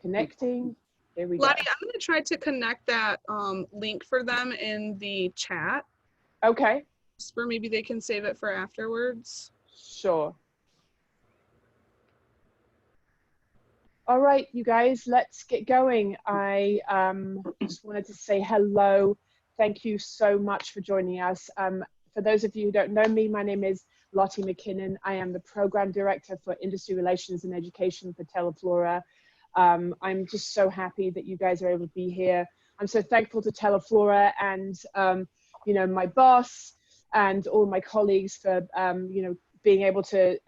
connecting. Here we go. Lottie, I'm going to try to connect that link for them in the chat. Okay. Or maybe they can save it for afterwards. Sure. All right, you guys, let's get going. I just wanted to say hello. Thank you so much for joining us. For those of you who don't know me, my name is Lottie McKinnon. I am the Program Director for Industry Relations and Education for Teleflora. I'm just so happy that you guys are able to be here. I'm so thankful to Teleflora and you know, my boss and all my colleagues for you know, being able to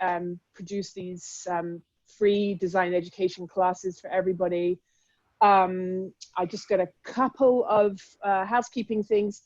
produce these free design education classes for everybody. I just got a couple of housekeeping things.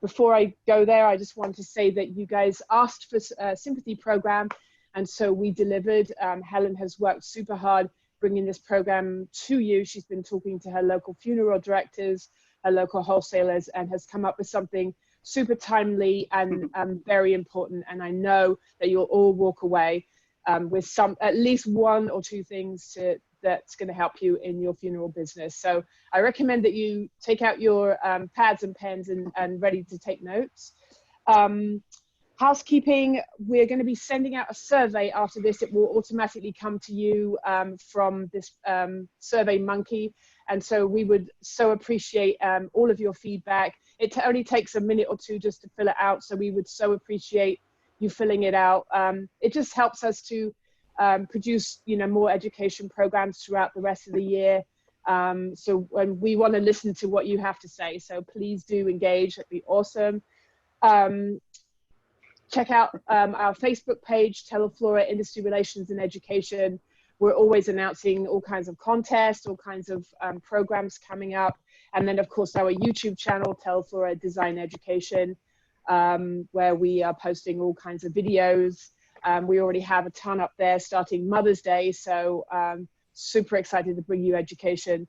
Before I go there, I just want to say that you guys asked for a Sympathy program, and so we delivered. Helen has worked super hard bringing this program to you. She's been talking to her local funeral directors, her local wholesalers, and has come up with something super timely and very important. And I know that you'll all walk away with at least one or two things that's going to help you in your funeral business. So I recommend that you take out your pads and pens and ready to take notes. Housekeeping, we're going to be sending out a survey after this. It will automatically come to you from this Survey Monkey. And so we would so appreciate all of your feedback. It only takes a minute or two just to fill it out. So we would so appreciate you filling it out. It just helps us to produce, you know, more education programs throughout the rest of the year. So when we want to listen to what you have to say, so please do engage. That'd be awesome. Check out our Facebook page, Teleflora Industry Relations and Education. We're always announcing all kinds of contests, all kinds of programs coming up. And then of course our YouTube channel, Teleflora Design Education, where we are posting all kinds of videos. We already have a ton up there starting Mother's Day, so super excited to bring you education.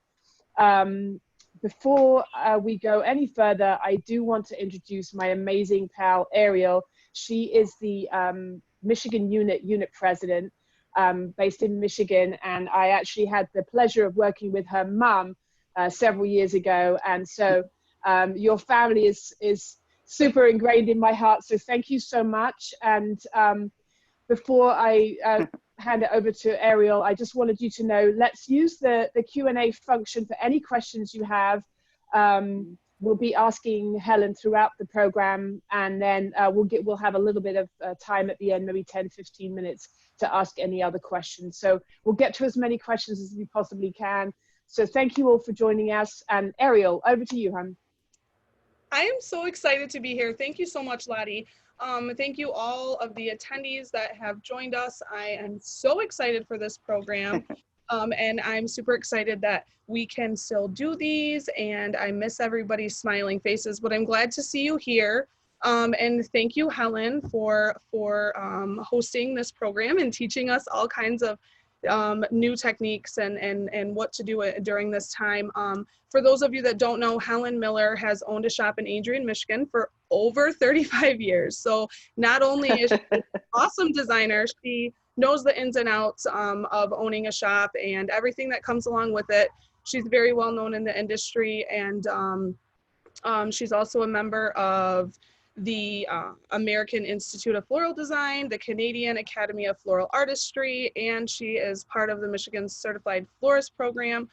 Before we go any further, I do want to introduce my amazing pal, Ariel. She is the Michigan unit president based in Michigan, and I actually had the pleasure of working with her mom several years ago, and so your family is super ingrained in my heart, so thank you so much. And before I hand it over to Ariel, I just wanted you to know, let's use the Q&A function for any questions you have. We'll be asking Helen throughout the program, and then we'll have a little bit of time at the end, maybe 10, 15 minutes to ask any other questions. So we'll get to as many questions as we possibly can. So thank you all for joining us. And Ariel, over to you, hon. I am so excited to be here. Thank you so much, Lottie. Thank you all of the attendees that have joined us. I am so excited for this program. And I'm super excited that we can still do these, and I miss everybody's smiling faces, but I'm glad to see you here. And thank you, Helen, for hosting this program and teaching us all kinds of new techniques and what to do during this time. For those of you that don't know, Helen Miller has owned a shop in Adrian, Michigan for over 35 years. So not only is she an awesome designer, she knows the ins and outs of owning a shop and everything that comes along with it. She's very well known in the industry, and she's also a member of the American Institute of Floral Design, the Canadian Academy of Floral Artistry, and she is part of the Michigan Certified Florist Program.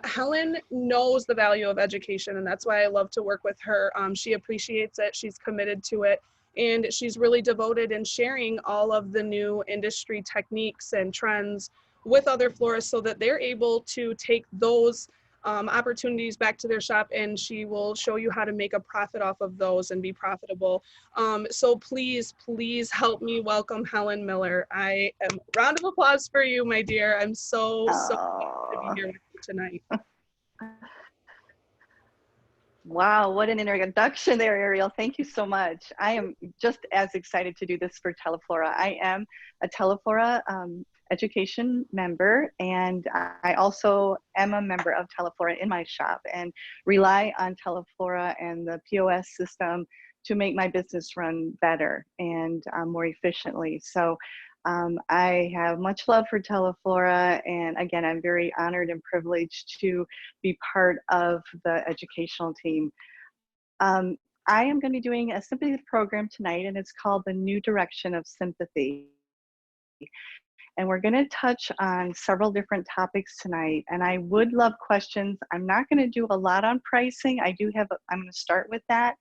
Helen knows the value of education, and that's why I love to work with her. She appreciates it, she's committed to it, and she's really devoted in sharing all of the new industry techniques and trends with other florists so that they're able to take those opportunities back to their shop, and she will show you how to make a profit off of those and be profitable. So please, please help me welcome Helen Miller. Round of applause for you, my dear. I'm so happy to be here with you tonight. Wow, what an introduction there, Ariel. Thank you so much. I am just as excited to do this for Teleflora. I am a Teleflora education member, and I also am a member of Teleflora in my shop and rely on Teleflora and the POS system to make my business run better and more efficiently. So I have much love for Teleflora, and again, I'm very honored and privileged to be part of the educational team. I am going to be doing a sympathy program tonight, and it's called The New Direction of Sympathy. And we're going to touch on several different topics tonight, and I would love questions. I'm not going to do a lot on pricing. I'm going to start with that,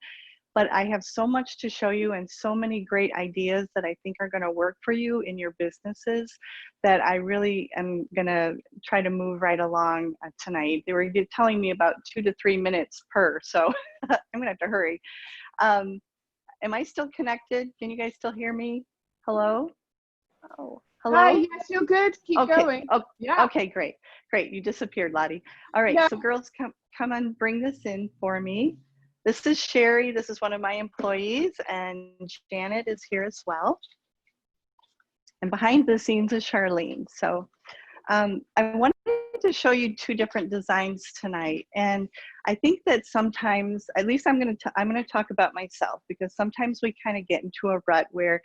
but I have so much to show you and so many great ideas that I think are going to work for you in your businesses that I really am going to try to move right along tonight. They were telling me about 2 to 3 minutes per, so I'm going to have to hurry. Am I still connected? Can you guys still hear me? Hello? Oh, hello? Hi, yes, you're good. Keep going. Oh, Yeah. okay, great. Great. You disappeared, Lottie. All right, Yeah. so girls, come on, bring this in for me. This is Sherry. This is one of my employees, and Janet is here as well. And behind the scenes is Charlene. So I wanted to show you 2 different designs tonight, and I think that sometimes, at least I'm going to talk about myself, because sometimes we kind of get into a rut where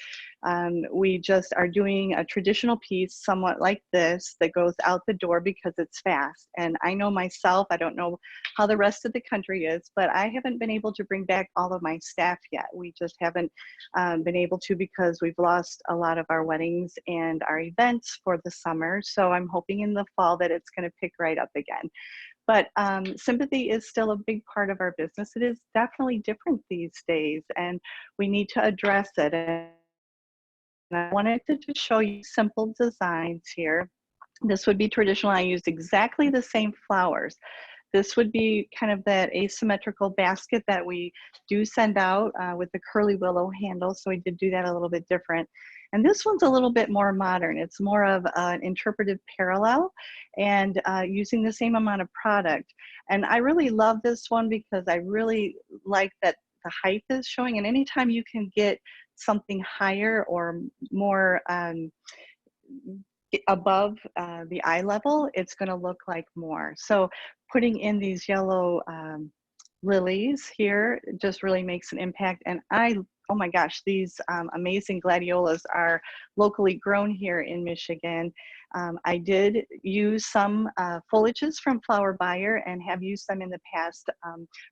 we just are doing a traditional piece somewhat like this that goes out the door because it's fast. And I know myself, I don't know how the rest of the country is, but I haven't been able to bring back all of my staff yet. We just haven't been able to, because we've lost a lot of our weddings and our events for the summer. So I'm hoping in the fall that it's going to pick right up again. But sympathy is still a big part of our business. It is definitely different these days, and we need to address it. And I wanted to just show you simple designs here. This would be traditional. I used exactly the same flowers. This would be kind of that asymmetrical basket that we do send out with the curly willow handle. So we did do that a little bit different. And this one's a little bit more modern. It's more of an interpretive parallel and using the same amount of product. And I really love this one because I really like that the height is showing. And anytime you can get something higher or more above the eye level, it's going to look like more. So putting in these yellow lilies here just really makes an impact. And oh my gosh, these amazing gladiolas are locally grown here in Michigan. I did use some foliages from Flower Buyer and have used them in the past.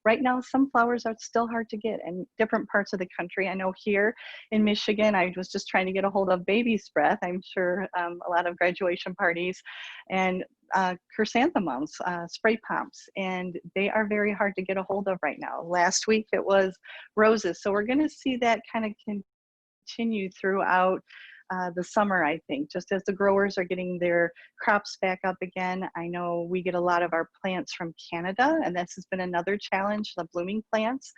Right now, some flowers are still hard to get in different parts of the country. I know here in Michigan, I was just trying to get a hold of baby's breath. I'm sure a lot of graduation parties and chrysanthemums, spray pomps, and they are very hard to get a hold of right now. Last week it was roses. So we're going to see that kind of continue throughout the summer, I think, just as the growers are getting their crops back up again. I know we get a lot of our plants from Canada, and this has been another challenge, the blooming plants.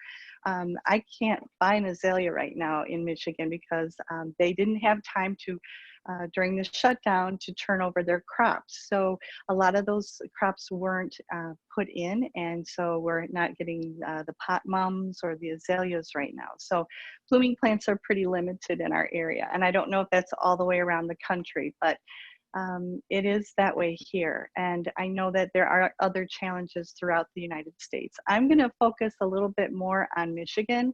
I can't buy an azalea right now in Michigan because they didn't have time to during the shutdown to turn over their crops. So a lot of those crops weren't put in, and so we're not getting the pot mums or the azaleas right now. So blooming plants are pretty limited in our area. And I don't know if that's all the way around the country, but it is that way here. And I know that there are other challenges throughout the United States. I'm going to focus a little bit more on Michigan,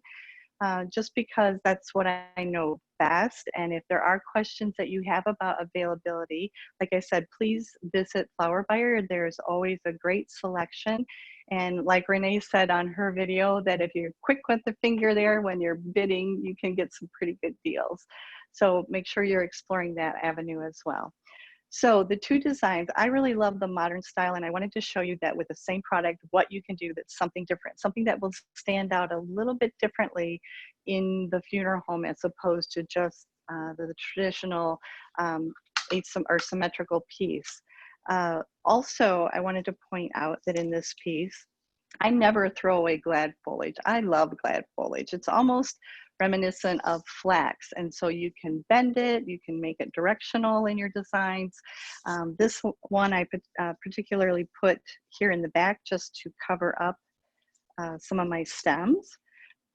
just because that's what I know best. And if there are questions that you have about availability, like I said, please visit Flower Buyer. There's always a great selection. And like Renee said on her video, that if you're quick with the finger there when you're bidding, you can get some pretty good deals. So make sure you're exploring that avenue as well. So the 2 designs, I really love the modern style, and I wanted to show you that with the same product, what you can do that's something different, something that will stand out a little bit differently in the funeral home as opposed to just the traditional or symmetrical piece. Also, I wanted to point out that in this piece, I never throw away glad foliage. I love glad foliage. It's almost reminiscent of flax, and so you can bend it, you can make it directional in your designs. This one I particularly put here in the back just to cover up some of my stems,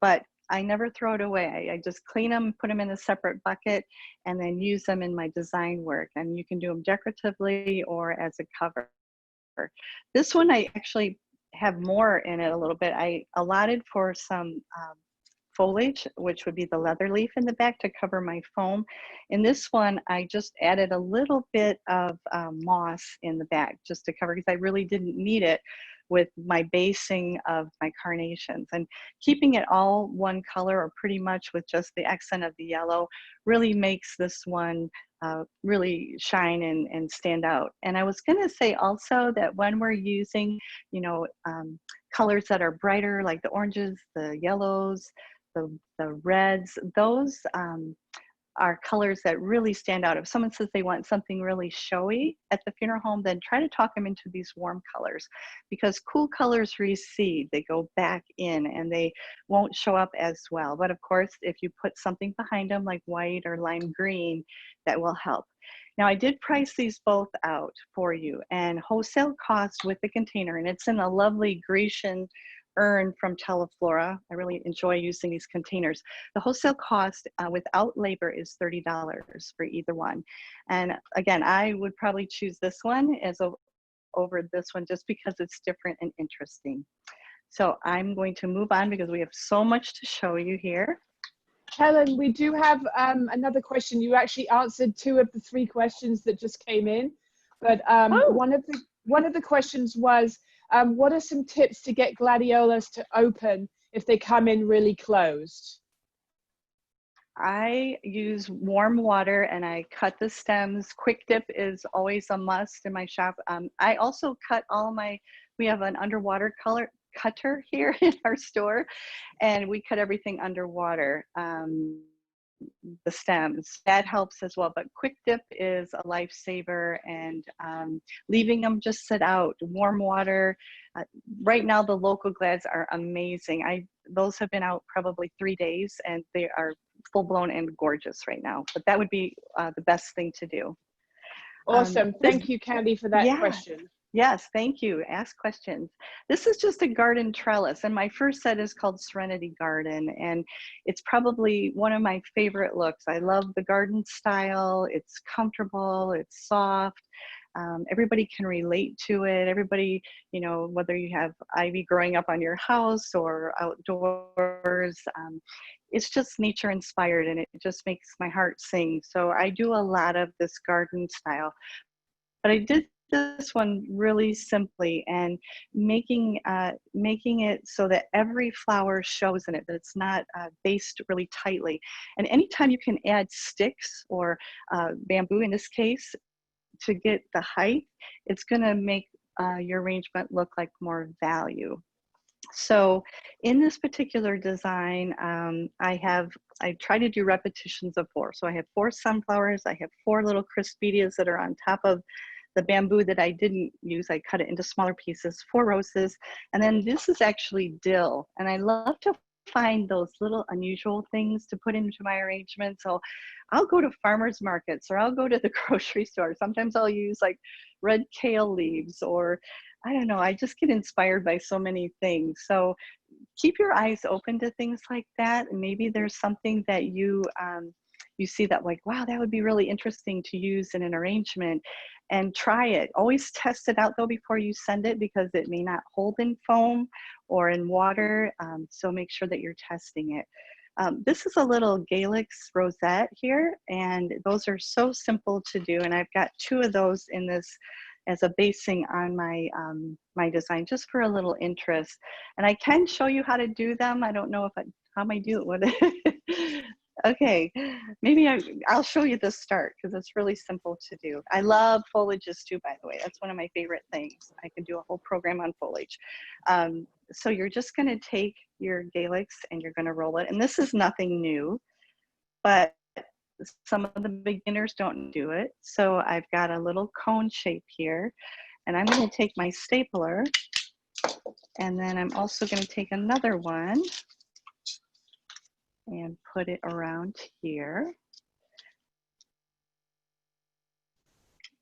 but I never throw it away. I just clean them, put them in a separate bucket, and then use them in my design work. And you can do them decoratively or as a cover. This one I actually have more in it a little bit. I allotted for some foliage, which would be the leather leaf in the back to cover my foam. In this one, I just added a little bit of moss in the back just to cover, because I really didn't need it with my basing of my carnations. And keeping it all one color, or pretty much with just the accent of the yellow, really makes this one really shine and stand out. And I was gonna say also that when we're using, you know, colors that are brighter, like the oranges, the yellows, the reds, those are colors that really stand out. If someone says they want something really showy at the funeral home, then try to talk them into these warm colors, because cool colors recede, they go back in and they won't show up as well. But of course, if you put something behind them like white or lime green, that will help. Now, I did price these both out for you, and wholesale cost with the container, and it's in a lovely Grecian urn from Teleflora. I really enjoy using these containers. The wholesale cost without labor is $30 for either one. And again, I would probably choose this one over this one, just because it's different and interesting. So I'm going to move on because we have so much to show you here. Helen, we do have another question. You actually answered 2 of the 3 questions that just came in, but one of the questions was, what are some tips to get gladiolas to open if they come in really closed? I use warm water and I cut the stems. Quick dip is always a must in my shop. I also cut we have an underwater cutter here in our store, and we cut everything underwater. The stems, that helps as well, but quick dip is a lifesaver, and leaving them just sit out, warm water. Right now the local glads are amazing. Those have been out probably 3 days and they are full-blown and gorgeous right now, but that would be the best thing to do. Awesome. Thank you, Candy, for that question. Yes, thank you. Ask questions. This is just a garden trellis, and my first set is called Serenity Garden, and it's probably one of my favorite looks. I love the garden style. It's comfortable, it's soft. Everybody can relate to it. Everybody, you know, whether you have ivy growing up on your house or outdoors, it's just nature inspired, and it just makes my heart sing. So I do a lot of this garden style, but I did this one really simply, and making it so that every flower shows in it, that it's not based really tightly. And anytime you can add sticks or bamboo in this case to get the height, it's going to make your arrangement look like more value. So in this particular design, I try to do repetitions of 4. So I have 4 sunflowers, I have 4 little crispedias that are on top of the bamboo that I didn't use. I cut it into smaller pieces, 4 roses, and then this is actually dill. And I love to find those little unusual things to put into my arrangement. So I'll go to farmers markets, or I'll go to the grocery store. Sometimes I'll use like red kale leaves, or I don't know, I just get inspired by so many things. So keep your eyes open to things like that. And maybe there's something that you see that like, wow, that would be really interesting to use in an arrangement, and try it. Always test it out though before you send it, because it may not hold in foam or in water. So make sure that you're testing it. This is a little Galix rosette here, and those are so simple to do. And I've got 2 of those in this as a basing on my my design, just for a little interest. And I can show you how to do them. I don't know if how I do it with it. Okay, maybe I'll show you the start, because it's really simple to do. I love foliages too, by the way. That's one of my favorite things. I could do a whole program on foliage. So you're just going to take your Galix and you're going to roll it. And this is nothing new, but some of the beginners don't do it. So I've got a little cone shape here, and I'm going to take my stapler, and then I'm also going to take another one and put it around here.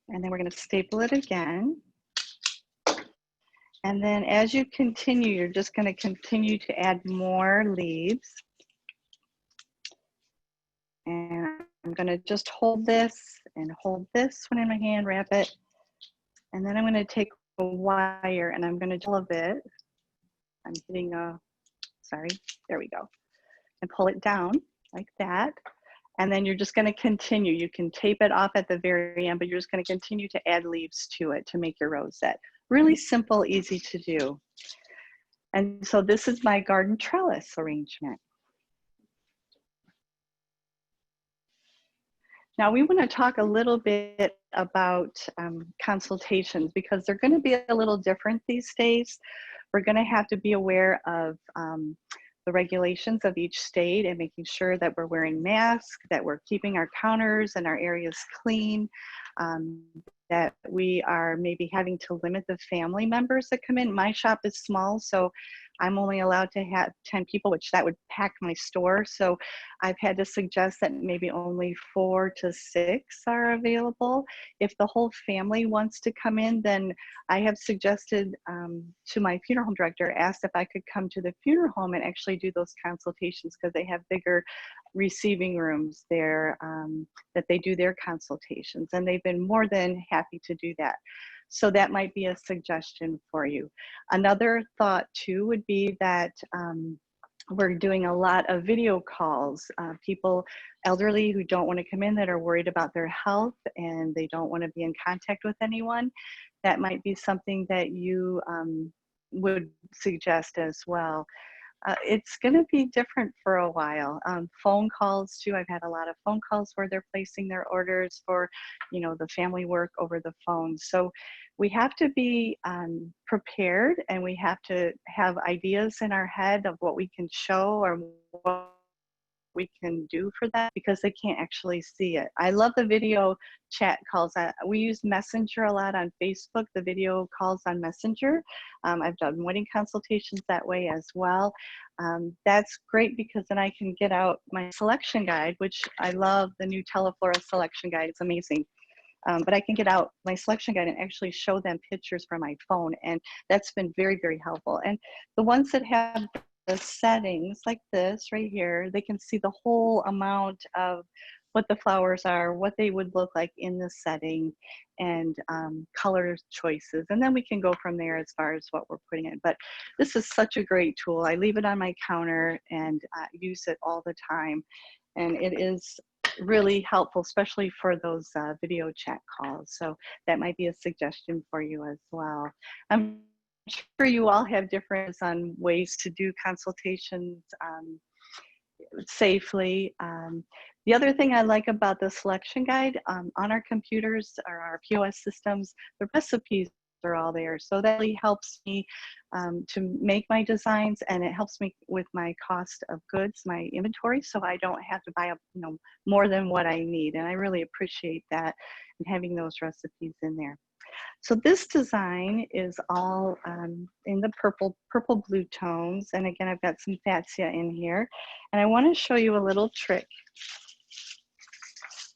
And then we're going to staple it again. And then as you continue, you're just going to continue to add more leaves. And I'm going to just hold this and hold this one in my hand, wrap it. And then I'm going to take a wire and I'm going to pull a bit. I'm getting a, sorry, there we go. and pull it down like that. And then you're just going to continue. You can tape it off at the very end, but you're just going to continue to add leaves to it to make your rosette. Really simple, easy to do. And so this is my garden trellis arrangement. Now we want to talk a little bit about consultations, because they're going to be a little different these days. We're going to have to be aware of the regulations of each state and making sure that we're wearing masks, that we're keeping our counters and our areas clean, that we are maybe having to limit the family members that come in. My shop is small, so I'm only allowed to have 10 people, which that would pack my store. So I've had to suggest that maybe only 4 to 6 are available. If the whole family wants to come in, then I have suggested to my funeral home director, asked if I could come to the funeral home and actually do those consultations, because they have bigger receiving rooms there that they do their consultations, and they've been more than happy to do that. So that might be a suggestion for you. Another thought too would be that we're doing a lot of video calls. People, elderly who don't want to come in, that are worried about their health and they don't want to be in contact with anyone. That might be something that you would suggest as well. It's going to be different for a while. Phone calls too. I've had a lot of phone calls where they're placing their orders for, you know, the family work over the phone. So we have to be prepared, and we have to have ideas in our head of what we can show or what we can do for that, because they can't actually see it. I love the video chat calls. We use Messenger a lot on Facebook, the video calls on Messenger. I've done wedding consultations that way as well. That's great, because then I can get out my selection guide, which I love the new Teleflora selection guide. It's amazing. But I can get out my selection guide and actually show them pictures from my phone, and that's been very, very helpful. And the ones that have the settings like this right here, they can see the whole amount of what the flowers are, what they would look like in the setting, and color choices. And then we can go from there as far as what we're putting in. But this is such a great tool. I leave it on my counter and use it all the time. And it is really helpful, especially for those video chat calls. So that might be a suggestion for you as well. I'm sure you all have different on ways to do consultations safely. The other thing I like about the selection guide, on our computers or our POS systems, the recipes are all there. So that really helps me to make my designs, and it helps me with my cost of goods, my inventory, so I don't have to buy up, you know, more than what I need. And I really appreciate that, and having those recipes in there. So this design is all in the purple blue tones. And again, I've got some Fatsia in here. And I want to show you a little trick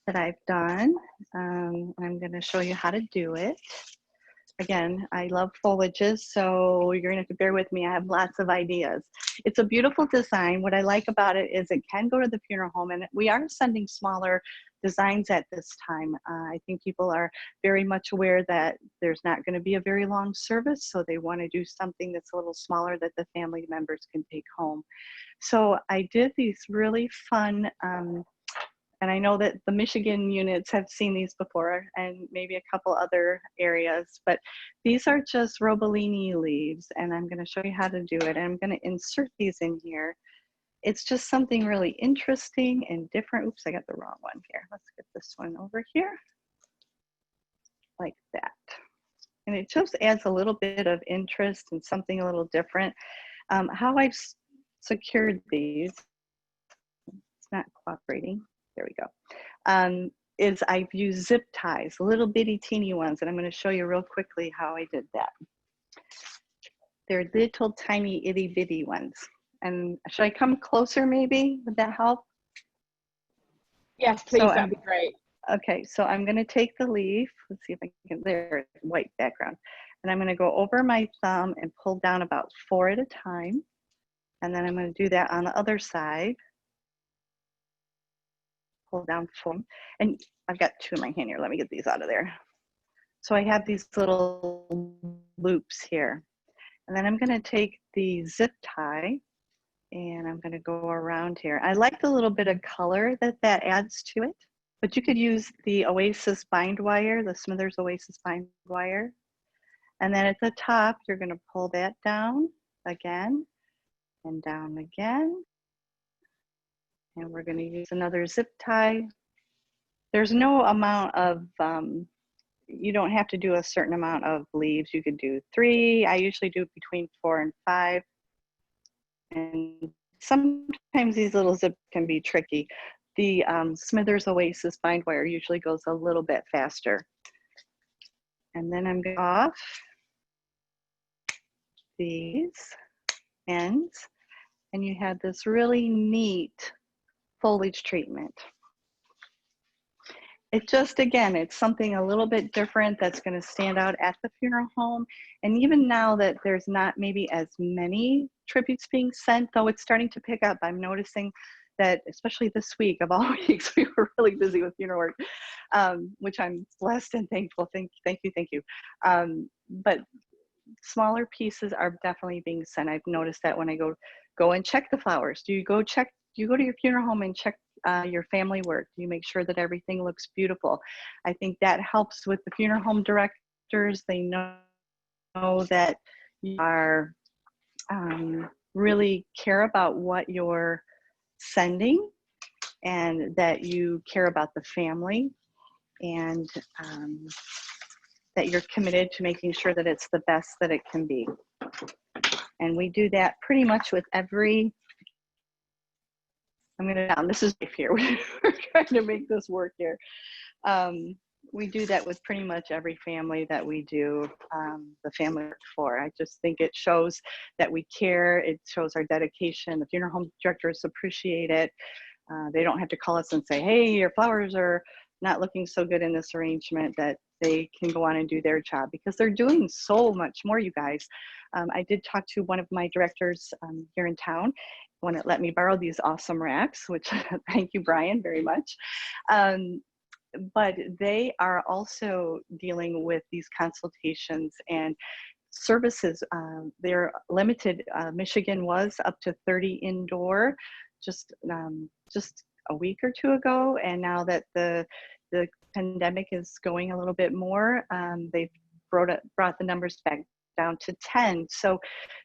that I've done. I'm going to show you how to do it. Again, I love foliages, so you're going to have to bear with me. I have lots of ideas. It's a beautiful design. What I like about it is it can go to the funeral home, and we are sending smaller designs at this time. I think people are very much aware that there's not going to be a very long service, so they want to do something that's a little smaller that the family members can take home. So I did these really fun, and I know that the Michigan units have seen these before, and maybe a couple other areas, but these are just Robellini leaves, and I'm going to show you how to do it. And I'm going to insert these in here. It's just something really interesting and different. Oops, I got the wrong one here. Let's get this one over here, like that. And it just adds a little bit of interest and something a little different. How I've secured these, it's not cooperating. There we go. Is I've used zip ties, little bitty teeny ones, and I'm going to show you real quickly how I did that. They're little tiny itty bitty ones. And should I come closer maybe? Would that help? Yes, please, So, that'd be great. Okay, so I'm going to take the leaf. Let's see if I can, there's white background. And I'm going to go over my thumb and pull down about 4 at a time. And then I'm going to do that on the other side. Pull down 4. And I've got 2 in my hand here. Let me get these out of there. So I have these little loops here. And then I'm going to take the zip tie And I'm going to go around here. I like the little bit of color that that adds to it, but you could use the Oasis bind wire, the Smithers Oasis bind wire. And then at the top, you're going to pull that down again and down again. And we're going to use another zip tie. There's no amount of, you don't have to do a certain amount of leaves. You could do 3. I usually do between 4 and 5. And sometimes these little zips can be tricky. The Smithers Oasis bind wire usually goes a little bit faster. And then I'm going off these ends, and you have this really neat foliage treatment. It just, again, it's something a little bit different that's going to stand out at the funeral home. And even now that there's not maybe as many tributes being sent, though it's starting to pick up, I'm noticing that, especially this week of all weeks, we were really busy with funeral work, which I'm blessed and thankful. Thank you. But smaller pieces are definitely being sent. I've noticed that when I go and check the flowers. Do you go to your funeral home and check your family work? Do you make sure that everything looks beautiful? I think that helps with the funeral home directors. They know that you are really care about what you're sending, and that you care about the family, and that you're committed to making sure that it's the best that it can be. And we do that pretty much with every, I'm gonna down, this is here, we're trying to make this work here. We do that with pretty much every family that we do the family work for. I just think it shows that we care, it shows our dedication. The funeral home directors appreciate it. They don't have to call us and say, hey, your flowers are not looking so good in this arrangement, that they can go on and do their job, because they're doing so much more, you guys. I did talk to one of my directors here in town, one that let me borrow these awesome racks, which thank you, Brian, very much. But they are also dealing with these consultations and services. They're limited. Michigan was up to 30 indoor just a week or 2 ago, and now that the pandemic is going a little bit more, they've brought the numbers back down to 10. So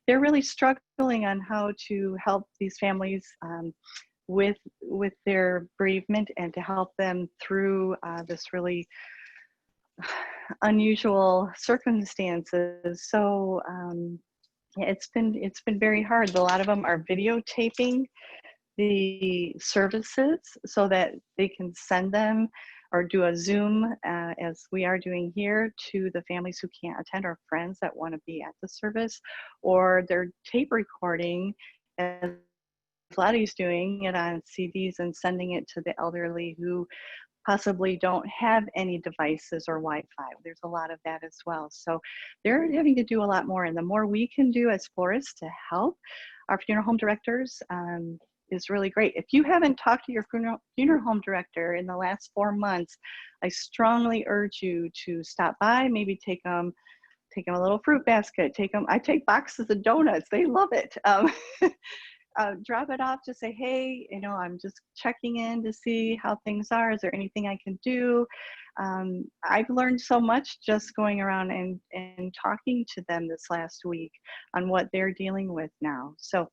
they're really struggling on how to help these families with their bereavement, and to help them through this really unusual circumstances. So it's been very hard. A lot of them are videotaping the services so that they can send them or do a Zoom, as we are doing here, to the families who can't attend, or friends that want to be at the service, or they're tape recording, as Lottie's doing it on CDs and sending it to the elderly who possibly don't have any devices or Wi-Fi. There's a lot of that as well. So they're having to do a lot more, and the more we can do as florists to help our funeral home directors is really great. If you haven't talked to your funeral home director in the last 4 months, I strongly urge you to stop by, maybe take them a little fruit basket, I take boxes of donuts, they love it. Drop it off to say, hey, I'm just checking in to see how things are. Is there anything I can do? I've learned so much just going around and talking to them this last week on what they're dealing with now. So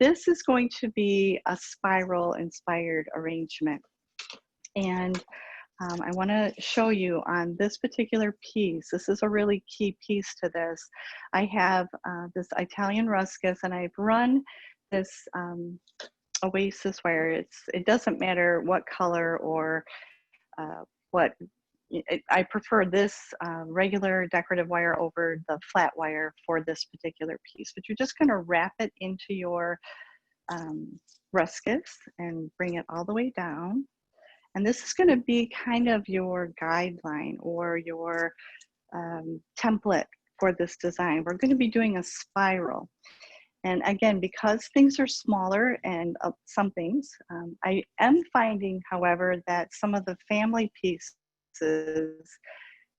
this is going to be a spiral inspired arrangement. And I want to show you on this particular piece. This is a really key piece to this. I have this Italian ruscus, and I've run this Oasis wire. It doesn't matter what color or what. I prefer this regular decorative wire over the flat wire for this particular piece. But you're just going to wrap it into your ruscus and bring it all the way down. And this is going to be kind of your guideline or your template for this design. We're going to be doing a spiral. And again, because things are smaller and some things, I am finding, however, that some of the family pieces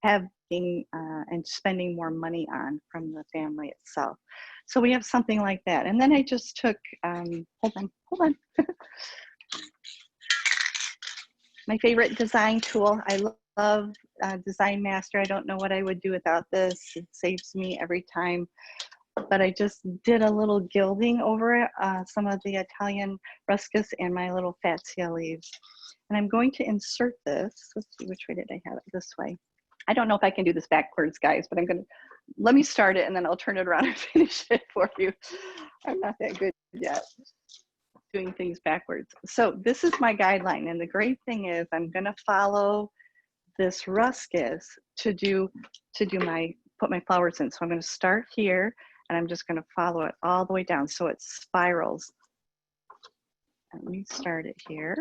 having and spending more money on from the family itself. So we have something like that. And then I just took, hold on. My favorite design tool. I love Design Master. I don't know what I would do without this. It saves me every time. But I just did a little gilding over some of the Italian ruscus and my little fascia leaves. And I'm going to insert this. Let's see, which way did I have it? This way. I don't know if I can do this backwards, guys, but I'm going to, let me start it and then I'll turn it around and finish it for you. I'm not that good yet doing things backwards. So this is my guideline. And the great thing is I'm going to follow this ruscus to put my flowers in. So I'm going to start here and I'm just going to follow it all the way down so it spirals. Let me start it here.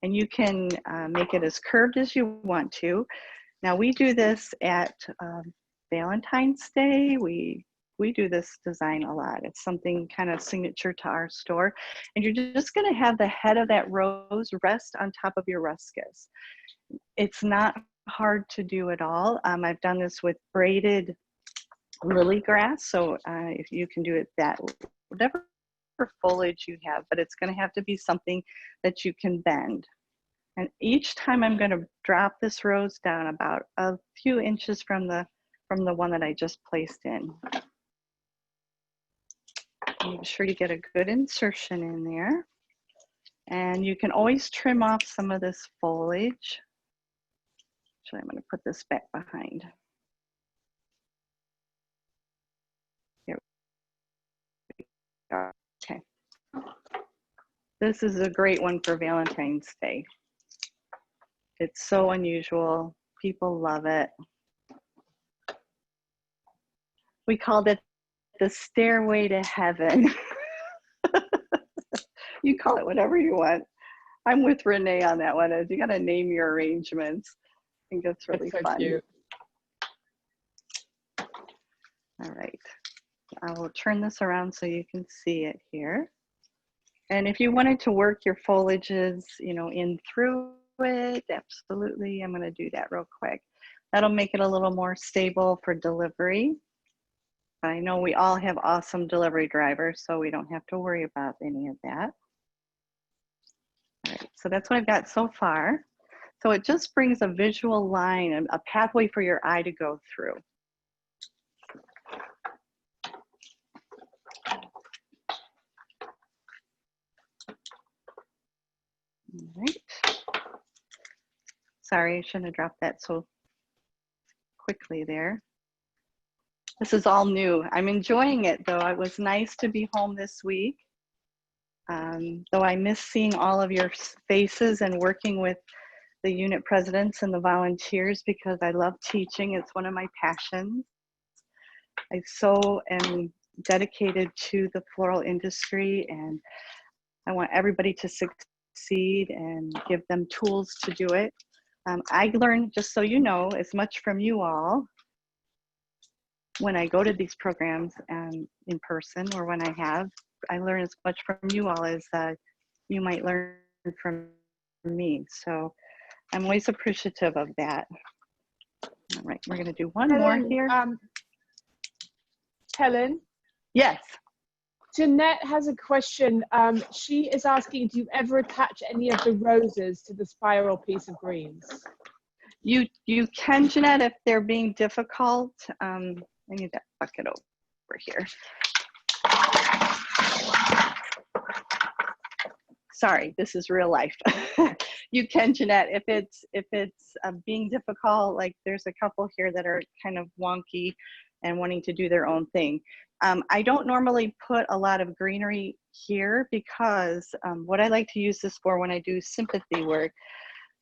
And you can make it as curved as you want to. Now we do this at Valentine's Day. We do this design a lot. It's something kind of signature to our store. And you're just going to have the head of that rose rest on top of your ruscus. It's not hard to do at all. I've done this with braided lily grass. So if you can do it that, whatever foliage you have, but it's going to have to be something that you can bend. And each time I'm going to drop this rose down about a few inches from the one that I just placed in. Make sure you get a good insertion in there. And you can always trim off some of this foliage. Actually, I'm going to put this back behind. Here we go. Okay. This is a great one for Valentine's Day. It's so unusual. People love it. We called it the stairway to heaven. You call it whatever you want. I'm with Renee on that one. You got to name your arrangements. I think that's really fun. Cute. All right. I will turn this around so you can see it here. And if you wanted to work your foliages, in through it, absolutely. I'm going to do that real quick. That'll make it a little more stable for delivery. I know we all have awesome delivery drivers, so we don't have to worry about any of that. All right, so that's what I've got so far. So it just brings a visual line and a pathway for your eye to go through. All right. Sorry, I shouldn't have dropped that so quickly there. This is all new. I'm enjoying it though. It was nice to be home this week. Though I miss seeing all of your faces and working with the unit presidents and the volunteers because I love teaching. It's one of my passions. I so am dedicated to the floral industry and I want everybody to succeed and give them tools to do it. I learn, just so you know, as much from you all when I go to these programs in person or when I learn as much from you all as you might learn from me. So I'm always appreciative of that. All right, we're going to do one more here. Helen? Yes. Jeanette has a question. She is asking, do you ever attach any of the roses to the spiral piece of greens? You can, Jeanette, if they're being difficult. I need that bucket over here. Sorry, this is real life. You can, Jeanette, if it's being difficult, like there's a couple here that are kind of wonky and wanting to do their own thing. I don't normally put a lot of greenery here because what I like to use this for when I do sympathy work,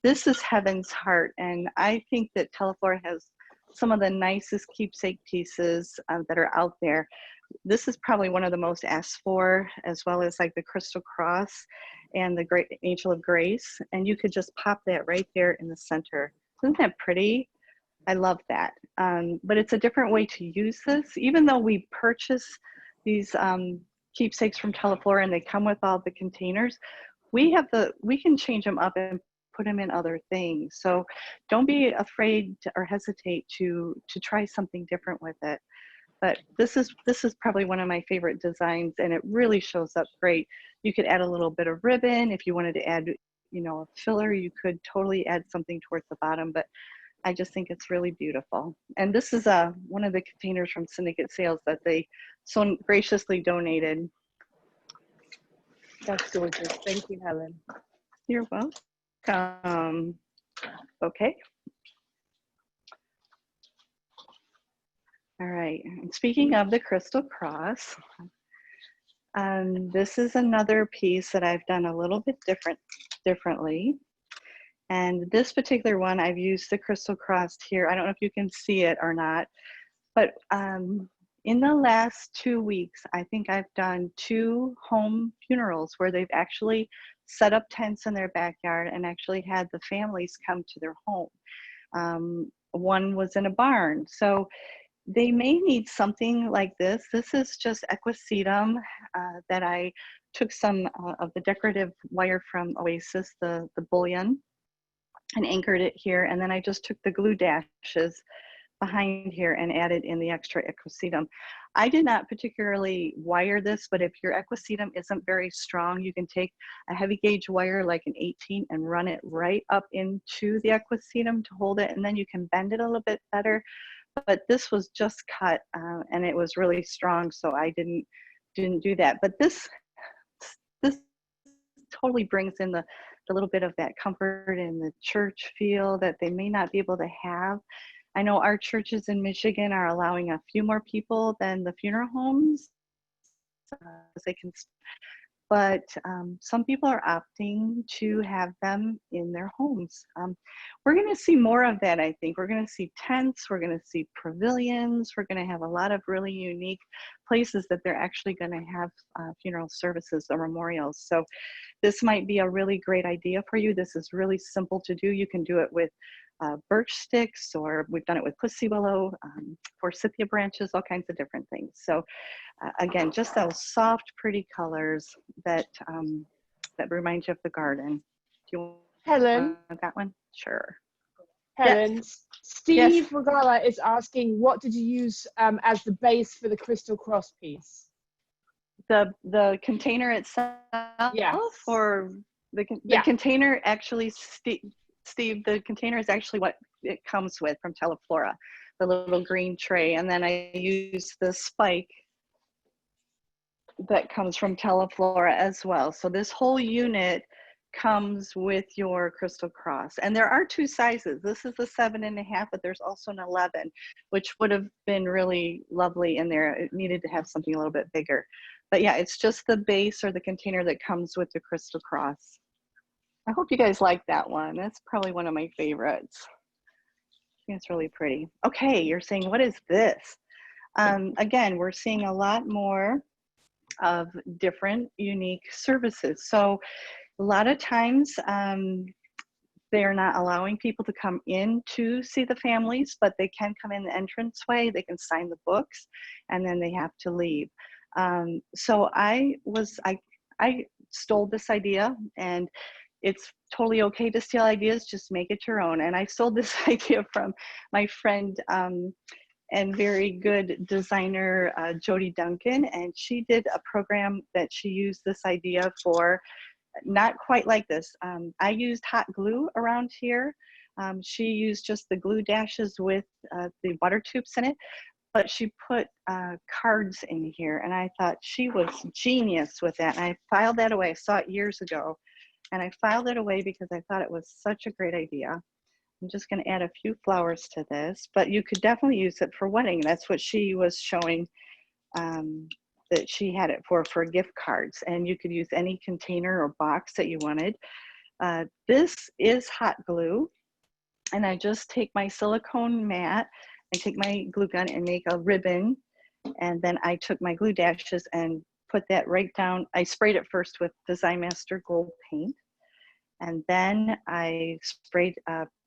this is Heaven's Heart. And I think that Teleflora has some of the nicest keepsake pieces that are out there. This is probably one of the most asked for, as well as like the Crystal Cross and the Great Angel of Grace. And you could just pop that right there in the center. Isn't that pretty? I love that. But it's a different way to use this. Even though we purchase these keepsakes from Teleflora and they come with all the containers, we can change them up and put them in other things. So don't be afraid or hesitate to try something different with it. But this is probably one of my favorite designs, and it really shows up great. You could add a little bit of ribbon. If you wanted to add, you know, a filler, you could totally add something towards the bottom, but I just think it's really beautiful. And this is one of the containers from Syndicate Sales that they so graciously donated. That's gorgeous. Thank you, Helen. You're welcome. Okay. All right, and speaking of the Crystal Cross, this is another piece that I've done a little bit differently. And this particular one, I've used the Crystal Cross here. I don't know if you can see it or not, but in the last 2 weeks, I think I've done 2 home funerals where they've actually set up tents in their backyard and actually had the families come to their home. One was in a barn. So they may need something like this. This is just equisetum that I took some of the decorative wire from Oasis, the bullion, and anchored it here. And then I just took the glue dashes behind here and added in the extra equisetum. I did not particularly wire this, but if your equisetum isn't very strong, you can take a heavy gauge wire like an 18 and run it right up into the equisetum to hold it, and then you can bend it a little bit better. But this was just cut and it was really strong, so I didn't do that. But this totally brings in the little bit of that comfort and the church feel that they may not be able to have. I know our churches in Michigan are allowing a few more people than the funeral homes. They can, but some people are opting to have them in their homes. We're going to see more of that, I think. We're going to see tents, we're going to see pavilions, we're going to have a lot of really unique places that they're actually going to have funeral services or memorials. So this might be a really great idea for you. This is really simple to do. You can do it with birch sticks, or we've done it with pussy willow, forsythia branches, all kinds of different things. So again, just those soft, pretty colors that that remind you of the garden. Do you Helen? want that one? Sure. Helen, Yes. Steve Yes. Regala is asking, what did you use as the base for the Crystal Cross piece? The container itself, Yes. or the container actually, Steve, the container is actually what it comes with from Teleflora, the little green tray. And then I use the spike that comes from Teleflora as well. So this whole unit comes with your Crystal Cross. And there are 2 sizes. This is the 7.5, but there's also an 11, which would have been really lovely in there. It needed to have something a little bit bigger. But yeah, it's just the base or the container that comes with the Crystal Cross. I hope you guys like that one. That's probably one of my favorites. I think it's really pretty. Okay, you're saying, what is this? Again, we're seeing a lot more of different unique services. So a lot of times they're not allowing people to come in to see the families, but they can come in the entranceway, they can sign the books, and then they have to leave. So I stole this idea, and it's totally okay to steal ideas, just make it your own. And I stole this idea from my friend and very good designer, Jody Duncan, and she did a program that she used this idea for, not quite like this. I used hot glue around here. She used just the glue dashes with the water tubes in it, but she put cards in here, and I thought she was genius with that. And I filed that away. I saw it years ago, and I filed it away because I thought it was such a great idea. I'm just going to add a few flowers to this, but you could definitely use it for wedding. That's what she was showing that she had it for gift cards, and you could use any container or box that you wanted. This is hot glue, and I just take my silicone mat, I take my glue gun and make a ribbon, and then I took my glue dashes and put that right down. I sprayed it first with Design Master Gold paint, and then I sprayed,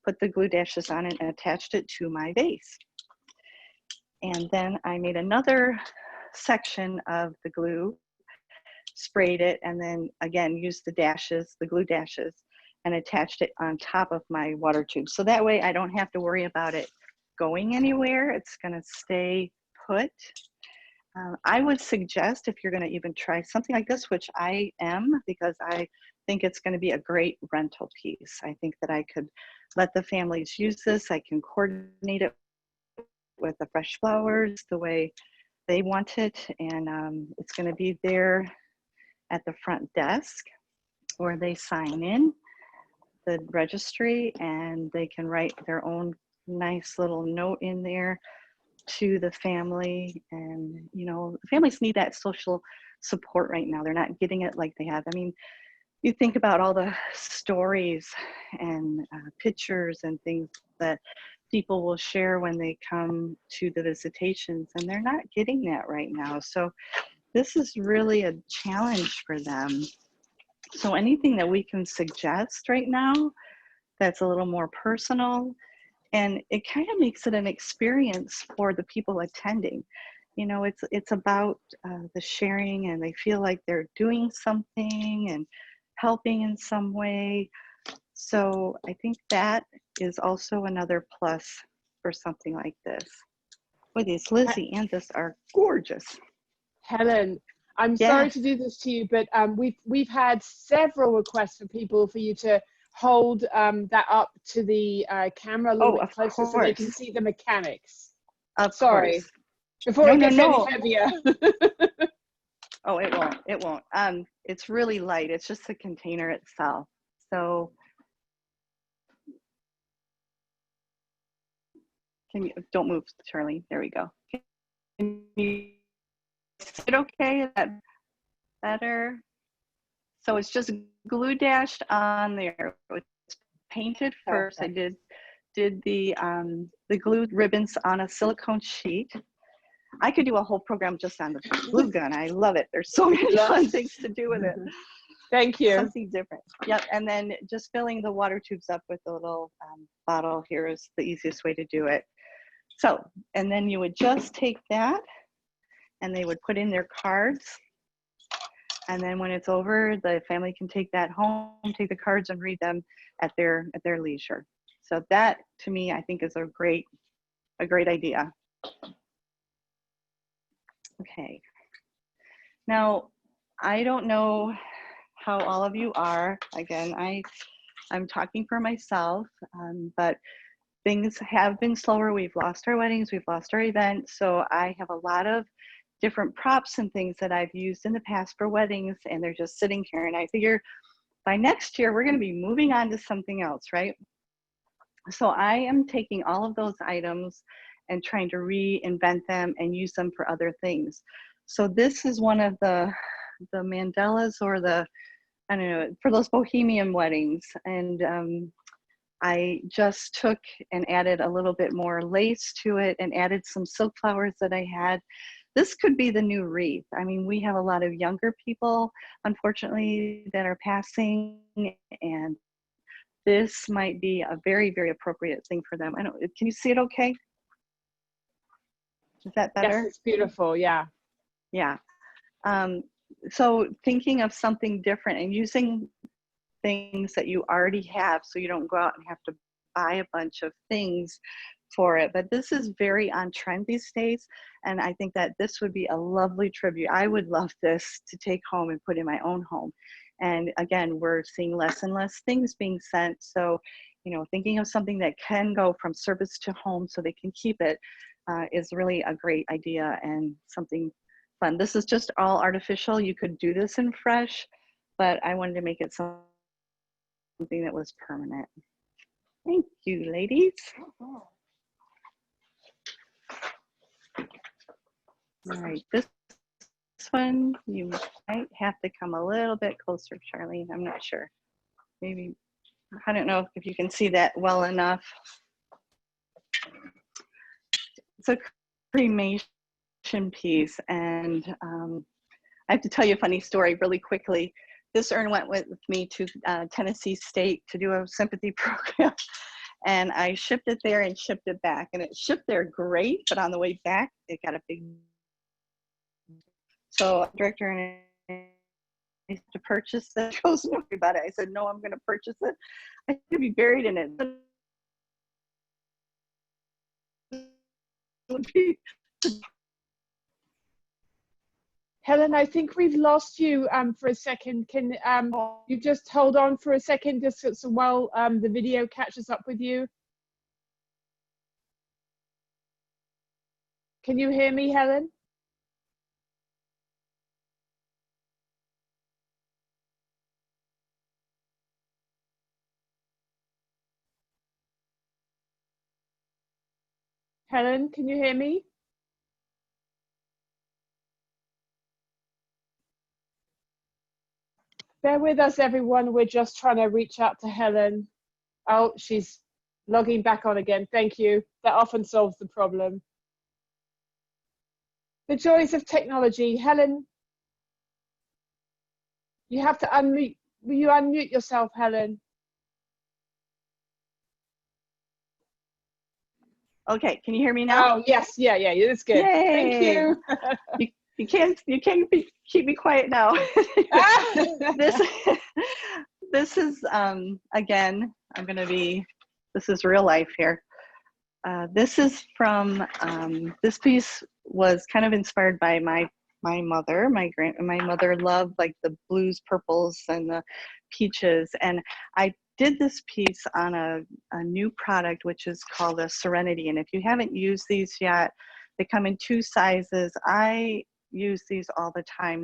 put the glue dashes on it and attached it to my vase. And then I made another section of the glue, sprayed it, and then again used the dashes, the glue dashes, and attached it on top of my water tube. So that way I don't have to worry about it going anywhere. It's gonna stay put. I would suggest, if you're gonna even try something like this, which I am, because I think it's gonna be a great rental piece. I think that I could let the families use this. I can coordinate it with the fresh flowers the way they want it. And it's gonna be there at the front desk where they sign in the registry, and they can write their own nice little note in there to the family. And you know, families need that social support right now. They're not getting it like they have. I mean, you think about all the stories and pictures and things that people will share when they come to the visitations, and they're not getting that right now. So this is really a challenge for them. So anything that we can suggest right now that's a little more personal, and it kind of makes it an experience for the people attending. You know, it's about the sharing, and they feel like they're doing something and helping in some way. So I think that is also another plus for something like this. Boy, these Lizzie Anthus are gorgeous. Helen, I'm sorry to do this to you, but we've had several requests for people for you to hold that up to the camera a little bit closer so they can see the mechanics. Sorry. Before it gets any heavier. Oh, it won't. It won't. It's really light. It's just the container itself. So can you don't move, Charlie? There we go. Can you see it okay? Is that better? So it's just glue dashed on there. It's painted first. I did the glue ribbons on a silicone sheet. I could do a whole program just on the glue gun. I love it. There's so many fun things to do with it. Thank you. Something different. Yep. And then just filling the water tubes up with a little bottle here is the easiest way to do it. So, and then you would just take that, and they would put in their cards. And then when it's over, the family can take that home, take the cards, and read them at their leisure. So that, to me, I think is a great idea. Okay. Now, I don't know how all of you are. Again, I'm talking for myself, but things have been slower. We've lost our weddings, we've lost our events. So I have a lot of different props and things that I've used in the past for weddings, and they're just sitting here. And I figure by next year, we're going to be moving on to something else, right? So I am taking all of those items and trying to reinvent them and use them for other things. So this is one of the mandalas, or the, I don't know, for those bohemian weddings. And I just took and added a little bit more lace to it and added some silk flowers that I had. This could be the new wreath. I mean, we have a lot of younger people, unfortunately, that are passing, and this might be a very, very appropriate thing for them. I don't, can you see it okay? Is that better? Yes, it's beautiful, yeah. Yeah. So thinking of something different and using things that you already have, so you don't go out and have to buy a bunch of things for it. But this is very on trend these days, and I think that this would be a lovely tribute. I would love this to take home and put in my own home. And again, we're seeing less and less things being sent. So, you know, thinking of something that can go from service to home so they can keep it is really a great idea and something fun. This is just all artificial. You could do this in fresh, but I wanted to make it something that was permanent. Thank you, ladies. All right, this one, you might have to come a little bit closer, Charlene. I'm not sure. Maybe, I don't know if you can see that well enough. It's a cremation piece, and I have to tell you a funny story really quickly. This urn went with me to Tennessee State to do a sympathy program, and I shipped it there and shipped it back, and it shipped there great, but on the way back, it got a big. So director and to purchase this. She goes, "No, about it." I said, "No, I'm going to purchase it. I should be buried in it." Helen, I think we've lost you for a second. Can you just hold on for a second just so while the video catches up with you? Can you hear me, Helen? Helen, can you hear me? Bear with us, everyone. We're just trying to reach out to Helen. Oh, she's logging back on again. Thank you. That often solves the problem. The joys of technology. Helen, you have to unmute. Will you unmute yourself, Helen? Okay, can you hear me now? Oh, yes. Yeah, it's good. Yay. Thank you. You can't keep me quiet now. This is again, this is real life here. This is from this piece was kind of inspired by my mother. My mother loved like the blues, purples, and the peaches, and I did this piece on a new product which is called a Serenity. And if you haven't used these yet, they come in 2 sizes. I use these all the time.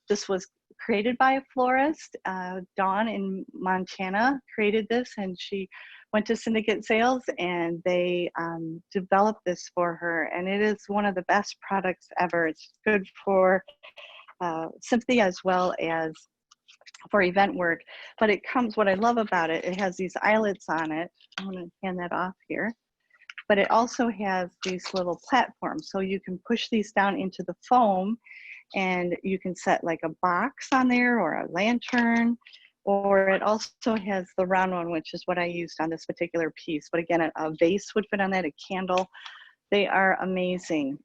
This was created by a florist, Dawn in Montana created this, and she went to Syndicate Sales and they developed this for her, and it is one of the best products ever. It's good for sympathy as well as for event work, but it comes, what I love about it, it has these eyelets on it. I'm going to hand that off here. But it also has these little platforms, so you can push these down into the foam and you can set like a box on there or a lantern, or it also has the round one, which is what I used on this particular piece. But again, a vase would fit on that, a candle. They are amazing.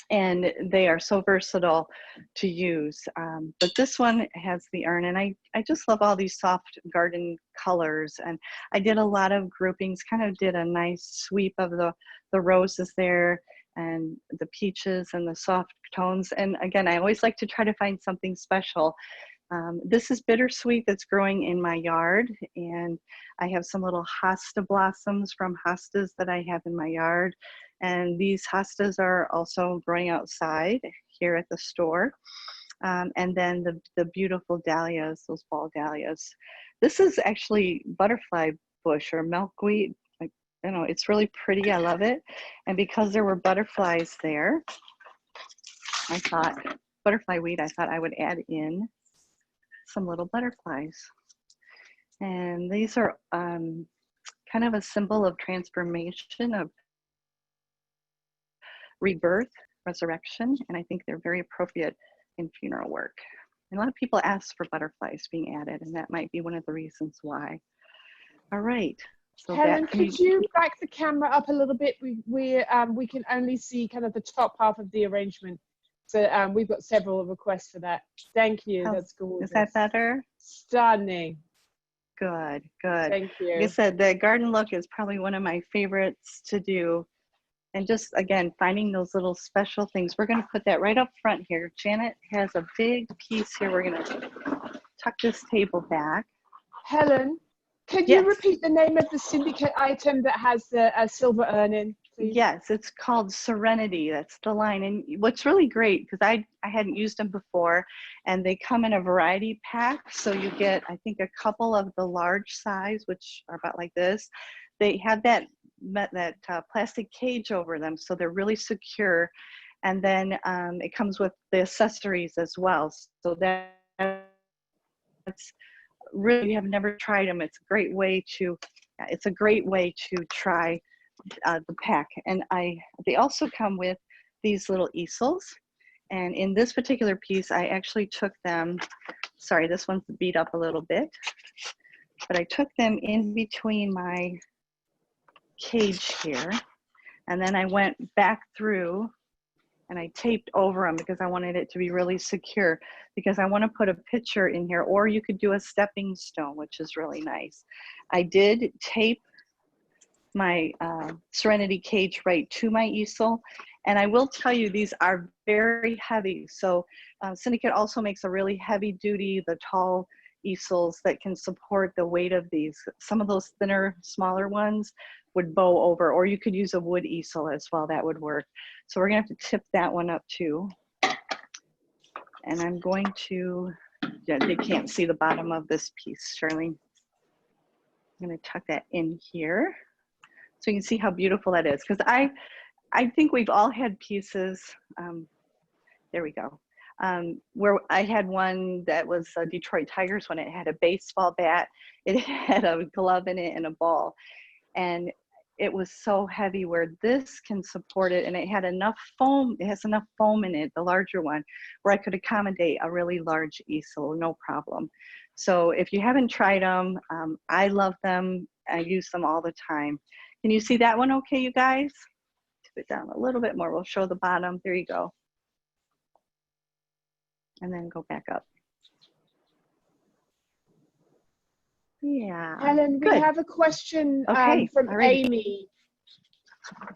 And they are so versatile to use. But this one has the urn, and I just love all these soft garden colors. And I did a lot of groupings, kind of did a nice sweep of the roses there, and the peaches and the soft tones. And again, I always like to try to find something special. This is bittersweet that's growing in my yard, and I have some little hosta blossoms from hostas that I have in my yard. And these hostas are also growing outside here at the store. And then the beautiful dahlias, those ball dahlias. This is actually butterfly bush or milkweed. Like, you know, it's really pretty. I love it. And because there were butterflies there, I thought, butterfly weed, I thought I would add in some little butterflies. And these are kind of a symbol of transformation, of rebirth, resurrection, and I think they're very appropriate in funeral work. And a lot of people ask for butterflies being added, and that might be one of the reasons why. All right. So Helen, could you back the camera up a little bit? We can only see kind of the top half of the arrangement. So we've got several requests for that. Thank you. That's gorgeous. Is that better? Stunning. Good, good. Thank you. Like I said, the garden look is probably one of my favorites to do. And just, again, finding those little special things. We're going to put that right up front here. Janet has a big piece here. We're going to tuck this table back. Helen, could you repeat the name of the Syndicate item that has the silver urn in, please? Yes, it's called Serenity. That's the line. And what's really great, because I hadn't used them before, and they come in a variety pack. So you get, I think, a couple of the large size, which are about like this. They have that plastic cage over them, so they're really secure. And then it comes with the accessories as well. So that's really, if you have never tried them, it's a great way to try the pack. And they also come with these little easels. And in this particular piece, I actually took them, sorry, this one's beat up a little bit, but I took them in between my cage here, and then I went back through and I taped over them because I wanted it to be really secure, because I want to put a picture in here, or you could do a stepping stone, which is really nice. I did tape my Serenity cage right to my easel. And I will tell you, these are very heavy. So Syndicate also makes a really heavy duty, the tall easels that can support the weight of these. Some of those thinner, smaller ones would bow over, or you could use a wood easel as well, that would work. So we're gonna have to tip that one up too. And I'm going to, yeah, they can't see the bottom of this piece, Shirley. I'm gonna tuck that in here, so you can see how beautiful that is. Because I think we've all had pieces, there we go, where I had one that was a Detroit Tigers one. It had a baseball bat, it had a glove in it and a ball. And it was so heavy where this can support it, and it had enough foam, it has enough foam in it, the larger one, where I could accommodate a really large easel, no problem. So if you haven't tried them, I love them, I use them all the time. Can you see that one okay, you guys? Tip it down a little bit more, we'll show the bottom, there you go. And then go back up. Yeah. Helen, we good. have a question Okay, from alrighty. Amy.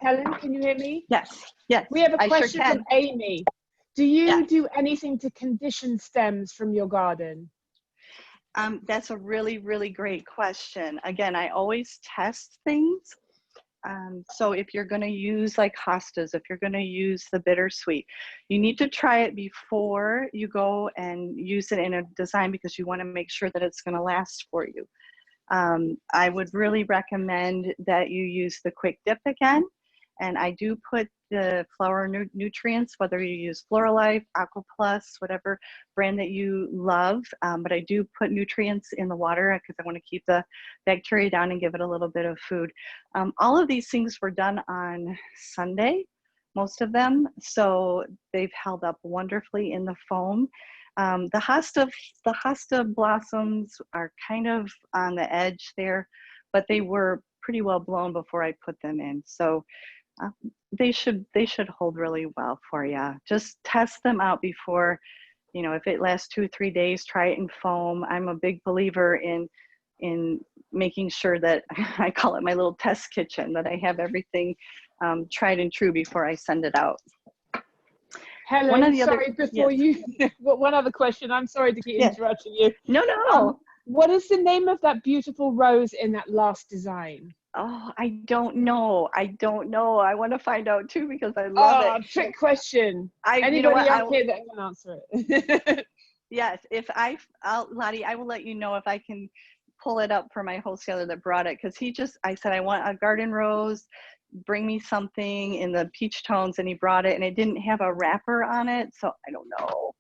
Helen, can you hear me? Yes, yes. We have a I question sure from Amy. Do you Yes. do anything to condition stems from your garden? That's a really, really great question. Again, I always test things. So if you're going to use like hostas, if you're going to use the bittersweet, you need to try it before you go and use it in a design, because you want to make sure that it's going to last for you. I would really recommend that you use the quick dip again. And I do put the flower nutrients, whether you use Floralife, Aqua Plus, whatever brand that you love. But I do put nutrients in the water because I want to keep the bacteria down and give it a little bit of food. All of these things were done on Sunday, most of them. So they've held up wonderfully in the foam. The hosta blossoms are kind of on the edge there, but they were pretty well blown before I put them in. So they should hold really well for you. Just test them out before, you know, if it lasts 2 or 3 days, try it in foam. I'm a big believer in making sure that I call it my little test kitchen, that I have everything tried and true before I send it out. Helen, sorry, before you, one other question. I'm sorry to keep interrupting you. No. What is the name of that beautiful rose in that last design? Oh, I don't know. I want to find out too, because I love it. Trick question. Anybody you know what, out here that can answer it? Yes, Lottie, I will let you know if I can pull it up for my wholesaler that brought it, because I said, I want a garden rose, bring me something in the peach tones, and he brought it, and it didn't have a wrapper on it, so I don't know.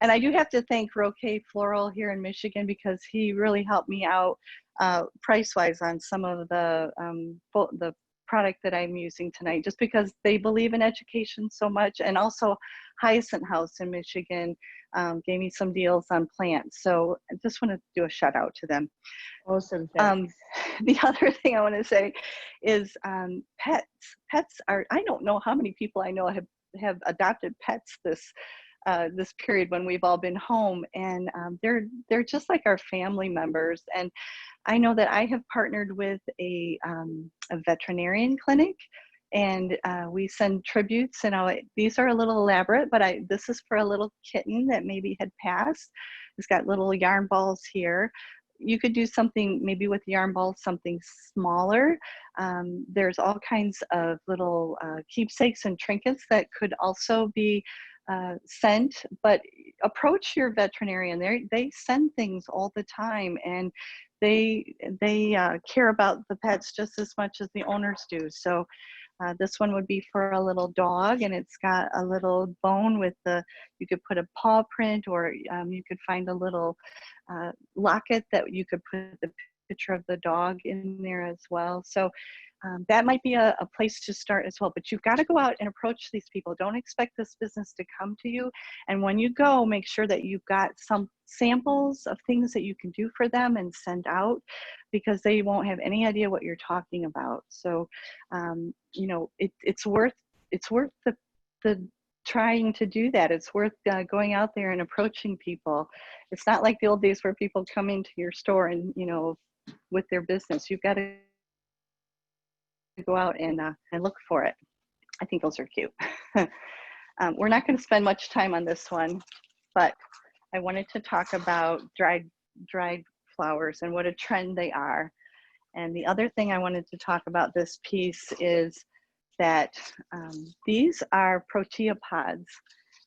And I do have to thank Roque Floral here in Michigan, because he really helped me out price-wise on some of the product that I'm using tonight, just because they believe in education so much. And also Hyacinth House in Michigan gave me some deals on plants. So I just want to do a shout out to them. Awesome, thanks. The other thing I want to say is pets. Pets are, I don't know how many people I know have adopted pets this period when we've all been home, and they're just like our family members. And I know that I have partnered with a veterinarian clinic, and we send tributes. And these are a little elaborate, but this is for a little kitten that maybe had passed. It's got little yarn balls here. You could do something maybe with yarn balls, something smaller. There's all kinds of little keepsakes and trinkets that could also be sent, but approach your veterinarian. They send things all the time, and they care about the pets just as much as the owners do. So this one would be for a little dog, and it's got a little bone with you could put a paw print, or you could find a little locket that you could put the picture of the dog in there as well. So that might be a place to start as well. But you've got to go out and approach these people. Don't expect this business to come to you. And when you go, make sure that you've got some samples of things that you can do for them and send out, because they won't have any idea what you're talking about. So, you know, it's worth the trying to do that. It's worth going out there and approaching people. It's not like the old days where people come into your store and, you know, with their business. You've got to go out and look for it. I think those are cute. We're not going to spend much time on this one, but I wanted to talk about dried flowers and what a trend they are. And the other thing I wanted to talk about this piece is that these are protea pods.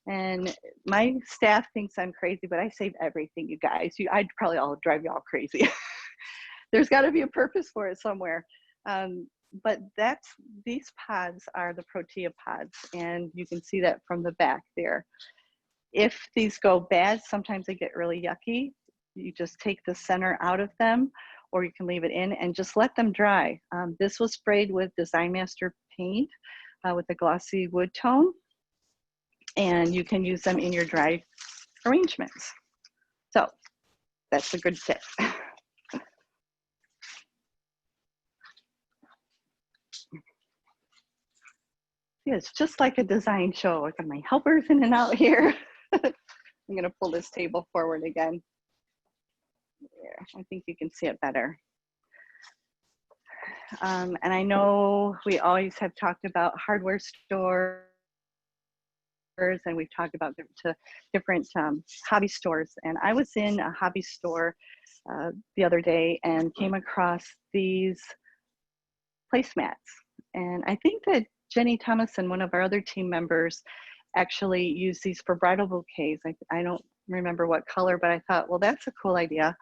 And my staff thinks I'm crazy, but I save everything, you guys. I'd probably drive you all crazy. There's got to be a purpose for it somewhere. But these pods are the protea pods, and you can see that from the back there. If these go bad, sometimes they get really yucky. You just take the center out of them, or you can leave it in and just let them dry. This was sprayed with Design Master paint with a glossy wood tone, and you can use them in your dry arrangements. So that's a good tip. It's just like a design show. I got my helpers in and out here. I'm gonna pull this table forward again. There, I think you can see it better. And I know we always have talked about hardware stores, and we've talked about different hobby stores. And I was in a hobby store the other day and came across these placemats. And I think that Jenny Thomason, one of our other team members, actually used these for bridal bouquets. I don't remember what color, but I thought, well, that's a cool idea.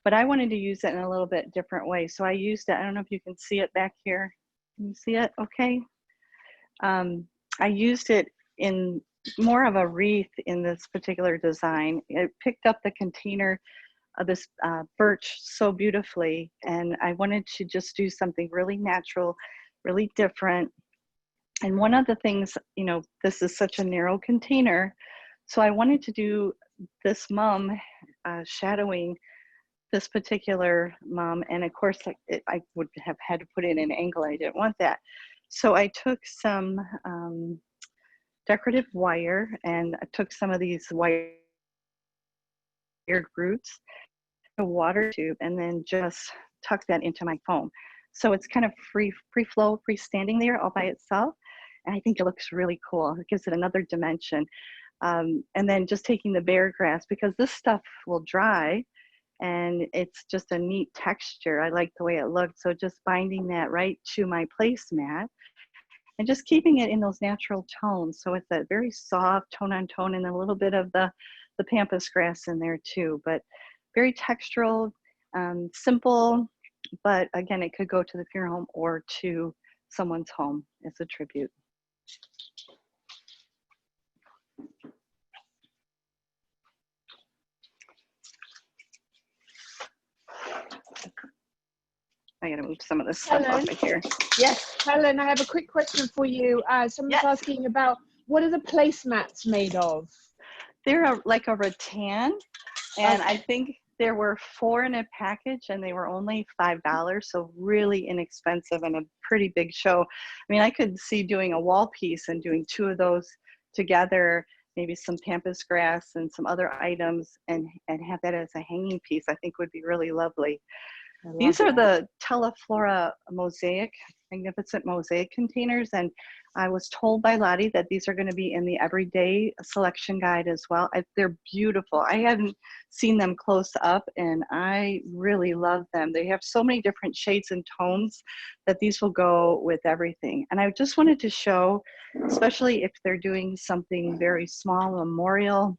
But I wanted to use it in a little bit different way. So I used it, I don't know if you can see it back here. Can you see it okay? I used it in more of a wreath in this particular design. It picked up the container of this birch so beautifully. And I wanted to just do something really natural, really different. And one of the things, you know, this is such a narrow container. So I wanted to do this mom shadowing this particular mom. And of course, I would have had to put it in an angle. I didn't want that. So I took some decorative wire, and I took some of these wire roots, a water tube, and then just tuck that into my foam. So it's kind of free flow, freestanding there all by itself. And I think it looks really cool. It gives it another dimension. And then just taking the bare grass, because this stuff will dry and it's just a neat texture. I like the way it looked. So just binding that right to my placemat and just keeping it in those natural tones. So it's a very soft tone on tone, and a little bit of the pampas grass in there too, but very textural, simple, but again, it could go to the funeral home or to someone's home as a tribute. I gotta move some of this stuff off of here. Yes. Helen, I have a quick question for you. Someone's asking about, what are the placemats made of? They're like a rattan, and I think there were 4 in a package, and they were only $5, so really inexpensive and a pretty big show. I mean, I could see doing a wall piece and doing 2 of those together, maybe some pampas grass and some other items, and have that as a hanging piece. I think would be really lovely. These are the Teleflora mosaic, magnificent mosaic containers, and I was told by Lottie that these are going to be in the everyday selection guide as well. They're beautiful. I hadn't seen them close up, and I really love them. They have so many different shades and tones that these will go with everything. And I just wanted to show, especially if they're doing something very small, memorial,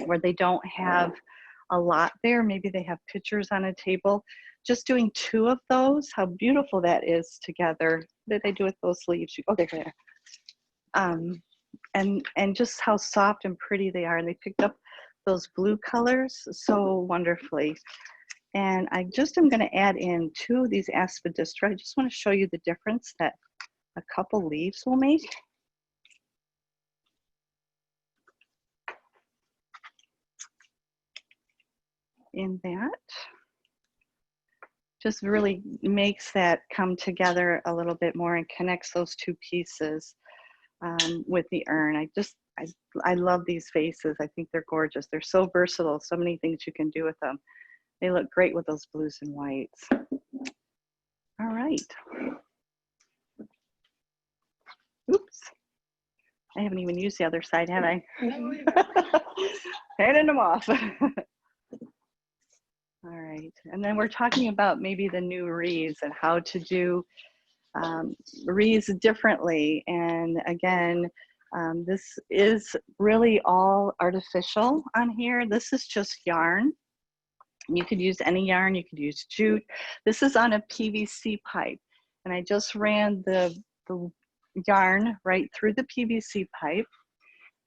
where they don't have a lot there, maybe they have pictures on a table, just doing 2 of those, how beautiful that is together. What did I do with those leaves? Oh, they're there. And just how soft and pretty they are. And they picked up those blue colors so wonderfully. And I just am going to add in 2 of these aspidistra. I just want to show you the difference that a couple leaves will make. In that, just really makes that come together a little bit more and connects those 2 pieces. with the urn. I love these vases. I think they're gorgeous. They're so versatile, so many things you can do with them. They look great with those blues and whites. All right. Oops. I haven't even used the other side, have I? Handing them off. All right, and then we're talking about maybe the new wreaths and how to do wreaths differently. And again, this is really all artificial on here. This is just yarn. You could use any yarn, you could use jute. This is on a PVC pipe. And I just ran the yarn right through the PVC pipe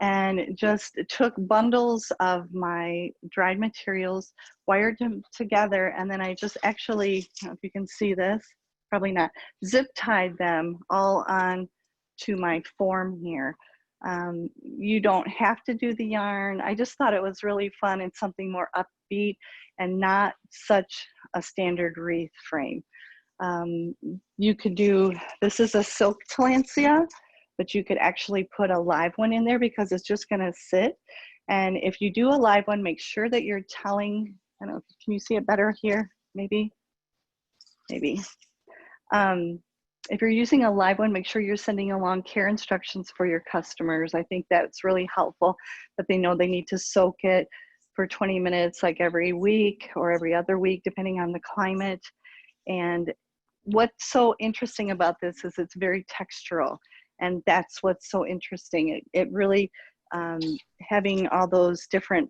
and just took bundles of my dried materials, wired them together, and then I just actually, I don't know if you can see this, probably not, zip tied them all on to my form here. You don't have to do the yarn. I just thought it was really fun and something more upbeat and not such a standard wreath frame. You could do, this is a silk Talancia, but you could actually put a live one in there because it's just gonna sit. And if you do a live one, make sure that you're telling, I don't know, can you see it better here? Maybe. If you're using a live one, make sure you're sending along care instructions for your customers. I think that's really helpful, that they know they need to soak it for 20 minutes, like every week or every other week, depending on the climate. And what's so interesting about this is it's very textural. And that's what's so interesting. It really, having all those different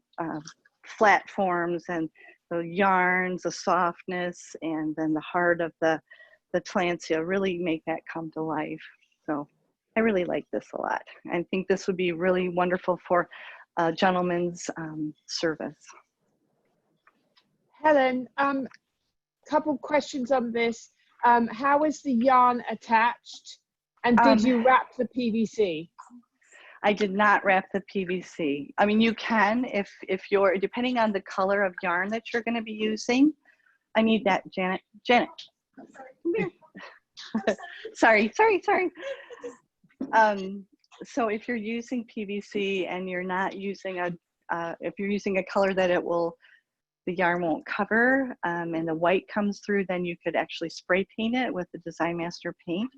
flat forms and the yarns, the softness, and then the heart of the Talancia really make that come to life. So I really like this a lot. I think this would be really wonderful for a gentleman's service. Helen, couple questions on this. How is the yarn attached? And did you wrap the PVC? I did not wrap the PVC. I mean, you can if you're, depending on the color of yarn that you're going to be using. I need that, Janet. Janet, come here. sorry. So if you're using PVC and you're not using if you're using a color that the yarn won't cover, and the white comes through, then you could actually spray paint it with the Design Master paint.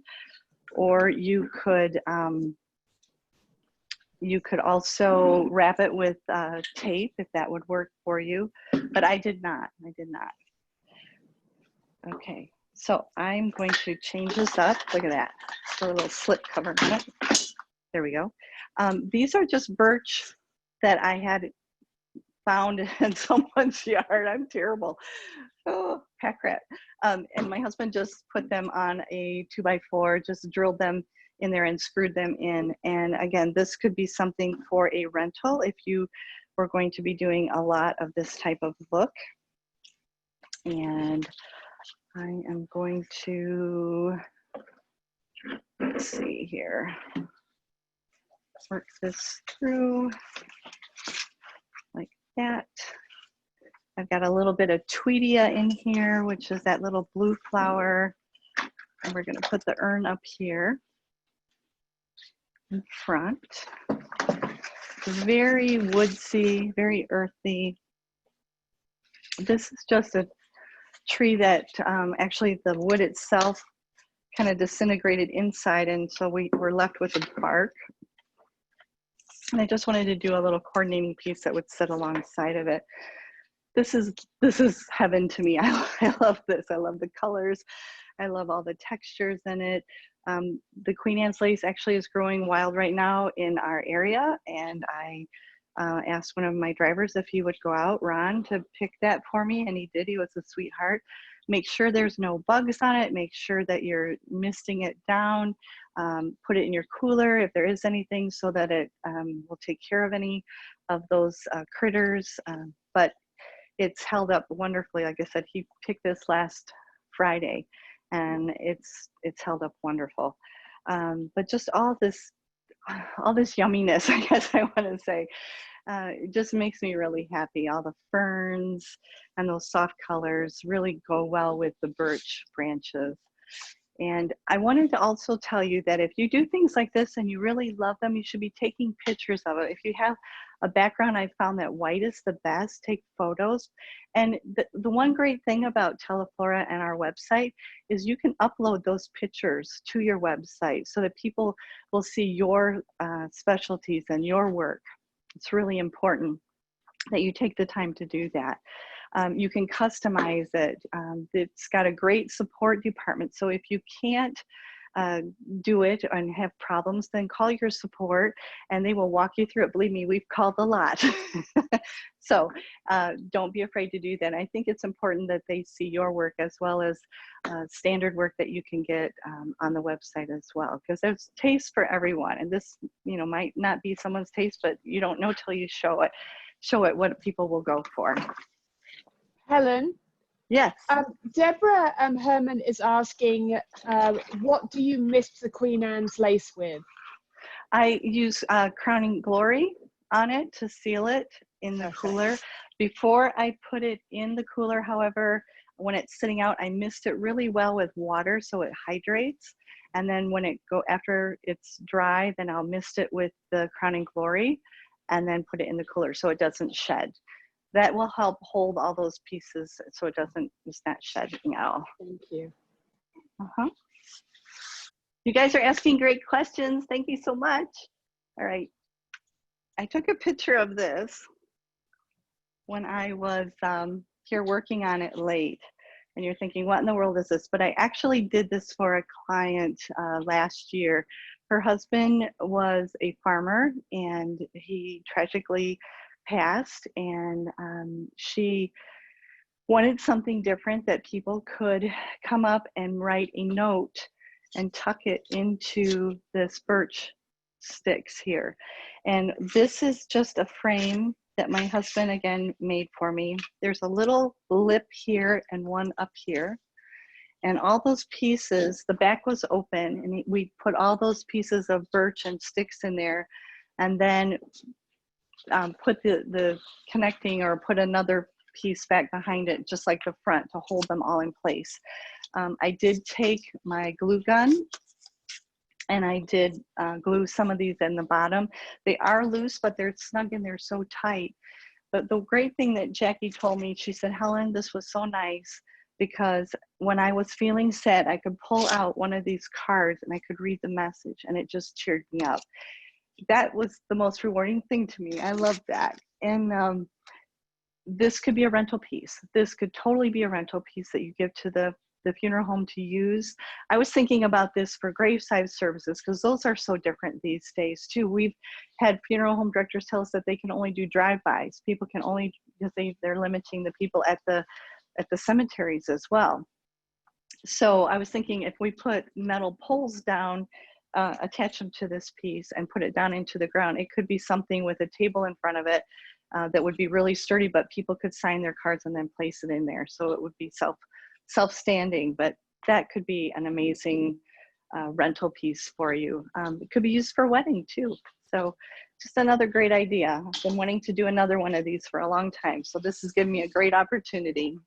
Or you could also wrap it with tape if that would work for you, but I did not. Okay, so I'm going to change this up. Look at that, a little slip cover on it. There we go. These are just birch that I had found in someone's yard. I'm terrible. Oh, pack rat. And my husband just put them on a 2x4, just drilled them in there and screwed them in. And again, this could be something for a rental if you were going to be doing a lot of this type of look. And I am going to, let's see here, work this through like that. I've got a little bit of Tweedia in here, which is that little blue flower. And we're going to put the urn up here in front. Very woodsy, very earthy. This is just a tree that actually the wood itself kind of disintegrated inside, and so we were left with the bark. And I just wanted to do a little coordinating piece that would sit alongside of it. This is heaven to me. I love this. I love the colors. I love all the textures in it. The Queen Anne's lace actually is growing wild right now in our area, and I asked one of my drivers if he would go out, Ron, to pick that for me, and he did. He was a sweetheart. Make sure there's no bugs on it. Make sure that you're misting it down. Put it in your cooler if there is anything, so that it will take care of any of those critters. But it's held up wonderfully. Like I said, he picked this last Friday, and it's held up wonderful. But just all this yumminess, I guess I want to say, it just makes me really happy. All the ferns and those soft colors really go well with the birch branches. And I wanted to also tell you that if you do things like this and you really love them, you should be taking pictures of it. If you have a background, I found that white is the best. Take photos. And the one great thing about Teleflora and our website is you can upload those pictures to your website so that people will see your specialties and your work. It's really important that you take the time to do that. You can customize it. It's got a great support department. So if you can't do it and have problems, then call your support and they will walk you through it. Believe me, we've called a lot. So don't be afraid to do that. I think it's important that they see your work as well as standard work that you can get on the website as well, because there's taste for everyone. And this, you know, might not be someone's taste, but you don't know till you show it what people will go for. Helen? Yes. Deborah Herman is asking, what do you mist the Queen Anne's lace with? I use Crowning Glory on it to seal it in the cooler. Before I put it in the cooler, however, when it's sitting out, I mist it really well with water so it hydrates. And then when after it's dry, then I'll mist it with the Crowning Glory and then put it in the cooler so it doesn't shed. That will help hold all those pieces so it's not shedding out. Thank you. You guys are asking great questions. Thank you so much. All right. I took a picture of this when I was here working on it late. And you're thinking, what in the world is this? But I actually did this for a client last year. Her husband was a farmer and he tragically passed, and she wanted something different that people could come up and write a note and tuck it into this birch sticks here. And this is just a frame that my husband again made for me. There's a little lip here and one up here. And all those pieces, the back was open and we put all those pieces of birch and sticks in there, and then put the connecting or put another piece back behind it, just like the front, to hold them all in place. I did take my glue gun and I did glue some of these in the bottom. They are loose, but they're snug and they're so tight. But the great thing that Jackie told me, she said, Helen, this was so nice because when I was feeling sad, I could pull out one of these cards and I could read the message and it just cheered me up. That was the most rewarding thing to me. I love that. And this could be a rental piece. This could totally be a rental piece that you give to the funeral home to use. I was thinking about this for graveside services because those are so different these days too. We've had funeral home directors tell us that they can only do drive-bys. People can only, because they're limiting the people at the cemeteries as well. So I was thinking if we put metal poles down, attach them to this piece and put it down into the ground, it could be something with a table in front of it that would be really sturdy, but people could sign their cards and then place it in there. So it would be self-standing, but that could be an amazing rental piece for you. It could be used for wedding too. So just another great idea. I've been wanting to do another one of these for a long time. So this has given me a great opportunity.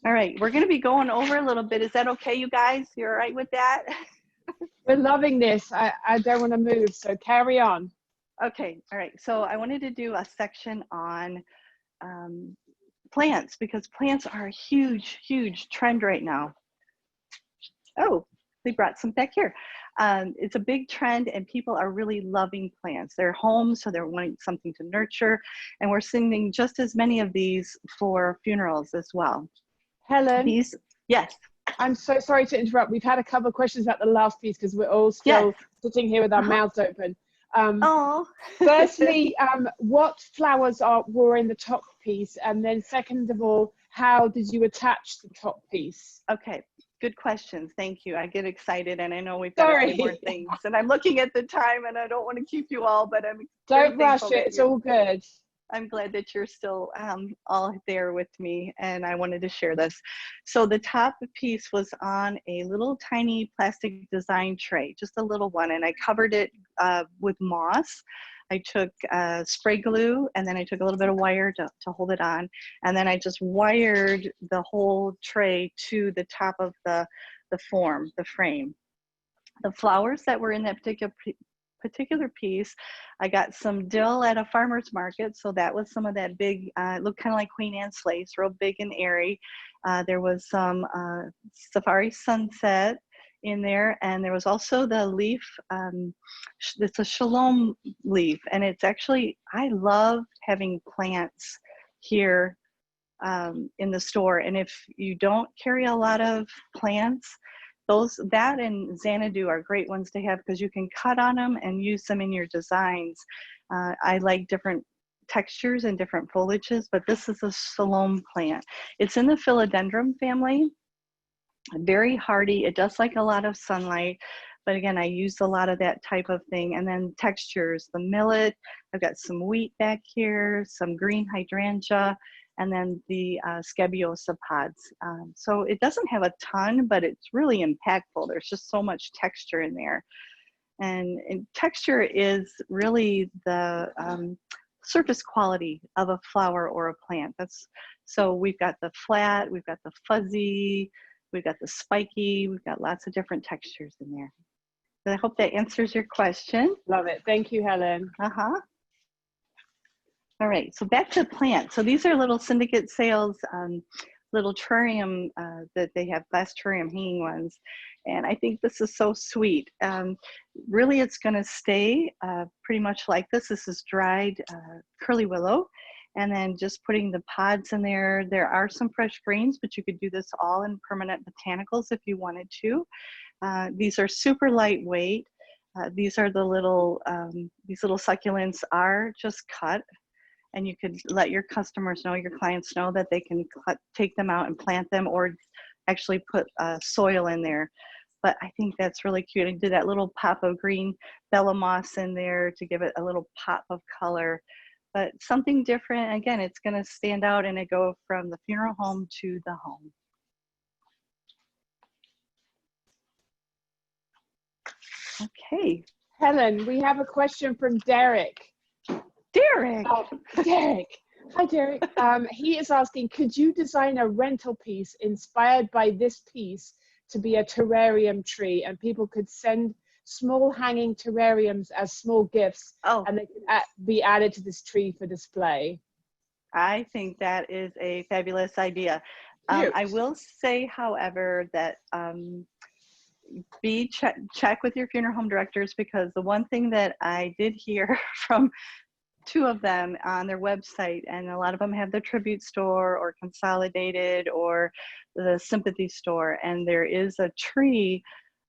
All right, we're gonna be going over a little bit. Is that okay, you guys? You're all right with that? We're loving this. I don't want to move, so carry on. Okay, all right. So I wanted to do a section on plants because plants are a huge, huge trend right now. Oh, they brought some back here. It's a big trend and people are really loving plants. They're home, so they're wanting something to nurture. And we're sending just as many of these for funerals as well. Helen? Yes. I'm so sorry to interrupt. We've had a couple of questions about the last piece because we're all still sitting here with our mouths open. Firstly, what flowers were in the top piece? And then second of all, how did you attach the top piece? Okay, good questions. Thank you. I get excited and I know we've got a few more things. And I'm looking at the time and I don't want to keep you all, but I'm Don't rush it. It's all good. I'm glad that you're still all there with me, and I wanted to share this. So the top piece was on a little tiny plastic design tray, just a little one, and I covered it with moss. I took spray glue, and then I took a little bit of wire to hold it on, and then I just wired the whole tray to the top of the frame. The flowers that were in that particular piece, I got some dill at a farmer's market, so that was some of that big, it looked kind of like Queen Anne's lace, real big and airy. There was some Safari Sunset in there, and there was also the leaf, it's a Shalom leaf, and it's actually, I love having plants here in the store, and if you don't carry a lot of plants, that and Xanadu are great ones to have because you can cut on them and use them in your designs. I like different textures and different foliages, but this is a Shalom plant. It's in the philodendron family, very hardy. It does like a lot of sunlight, but again, I used a lot of that type of thing. And then textures, the millet, I've got some wheat back here, some green hydrangea, and then the scabiosa pods. So it doesn't have a ton, but it's really impactful. There's just so much texture in there. And texture is really the surface quality of a flower or a plant. So we've got the flat, we've got the fuzzy, we've got the spiky, we've got lots of different textures in there. So I hope that answers your question. Love it. Thank you, Helen. All right, so back to plants. So these are little syndicate sales, little terrarium that they have, glass terrarium hanging ones. And I think this is so sweet. Really, it's gonna stay pretty much like this. This is dried curly willow. And then just putting the pods in there. There are some fresh greens, but you could do this all in permanent botanicals if you wanted to. These are super lightweight. These are the little, these little succulents are just cut. And you could let your customers know, your clients know that they can take them out and plant them or actually put soil in there. But I think that's really cute. I did that little pop of green Bella moss in there to give it a little pop of color. But something different, again, it's gonna stand out and it go from the funeral home to the home. Okay. Helen, we have a question from Derek. Derek. Derek. Hi, Derek. He is asking, could you design a rental piece inspired by this piece to be a terrarium tree, and people could send small hanging terrariums as small gifts, and they could be added to this tree for display? I think that is a fabulous idea. I will say, however, that check with your funeral home directors, because the one thing that I did hear from two of them on their website, and a lot of them have the Tribute store or Consolidated or the Sympathy store, and there is a tree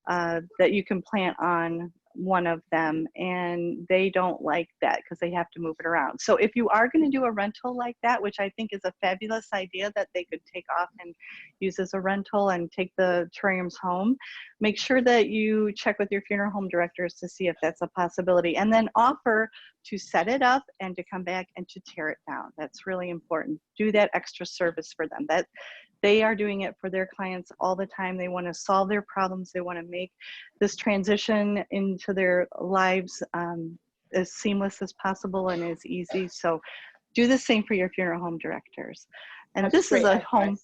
that you can plant on one of them, and they don't like that because they have to move it around. So if you are going to do a rental like that, which I think is a fabulous idea that they could take off and use as a rental and take the terrariums home, make sure that you check with your funeral home directors to see if that's a possibility, and then offer to set it up and to come back and to tear it down. That's really important. Do that extra service for them. That they are doing it for their clients all the time. They want to solve their problems. They want to make this transition into their lives as seamless as possible and as easy. So do the same for your funeral home directors. And this is a home,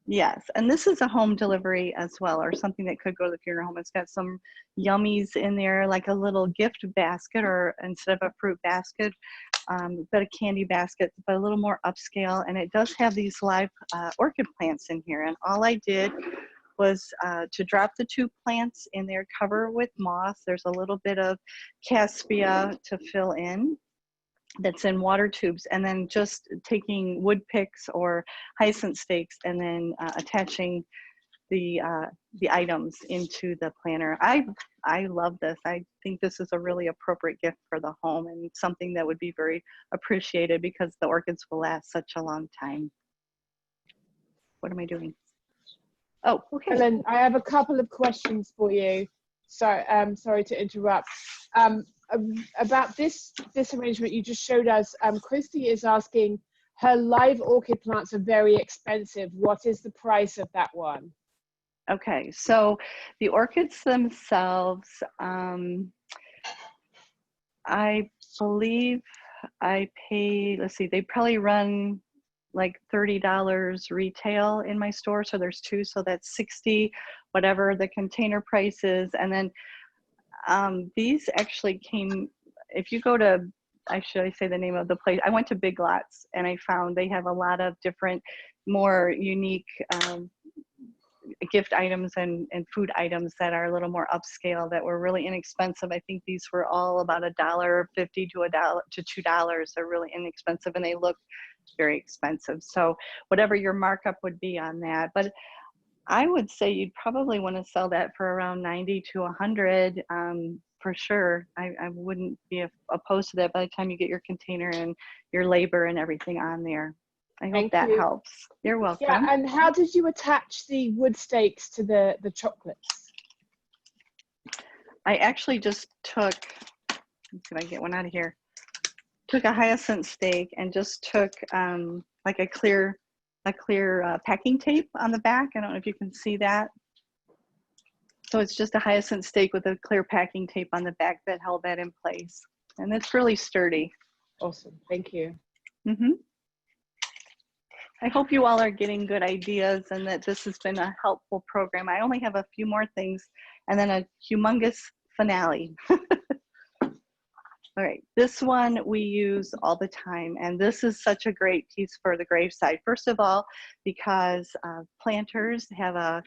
yes, and this is a home delivery as well, or something that could go to the funeral home. It's got some yummies in there, like a little gift basket, or instead of a fruit basket, but a candy basket, but a little more upscale. And it does have these live orchid plants in here. And all I did was to drop the two plants in there, cover with moss. There's a little bit of caspia to fill in that's in water tubes, and then just taking wood picks or hyacinth stakes and then attaching the items into the planter. I love this. I think this is a really appropriate gift for the home, and something that would be very appreciated because the orchids will last such a long time. What am I doing? Oh, okay. Helen, I have a couple of questions for you. So, sorry to interrupt. About this arrangement you just showed us, Christy is asking, her live orchid plants are very expensive. What is the price of that one? Okay, so the orchids themselves, I believe I pay, let's see, they probably run like $30 retail in my store. So there's two, so that's 60, whatever the container price is. And then these actually came, if you go to, should I say the name of the place? I went to Big Lots and I found they have a lot of different, more unique gift items and food items that are a little more upscale that were really inexpensive. I think these were all about $1.50 to $2. They're really inexpensive and they look very expensive. So whatever your markup would be on that, but I would say you'd probably want to sell that for around 90 to 100 for sure. I wouldn't be opposed to that by the time you get your container and your labor and everything on there. I hope that helps. You're welcome. Yeah, and how did you attach the wood stakes to the chocolates? I actually just took, let's see if I can get one out of here. Took a hyacinth stake and just took like a clear packing tape on the back. I don't know if you can see that. So it's just a hyacinth stake with a clear packing tape on the back that held that in place. And it's really sturdy. Awesome, thank you. Mm-hmm. I hope you all are getting good ideas and that this has been a helpful program. I only have a few more things and then a humongous finale. All right, this one we use all the time, and this is such a great piece for the graveside. First of all, because planters have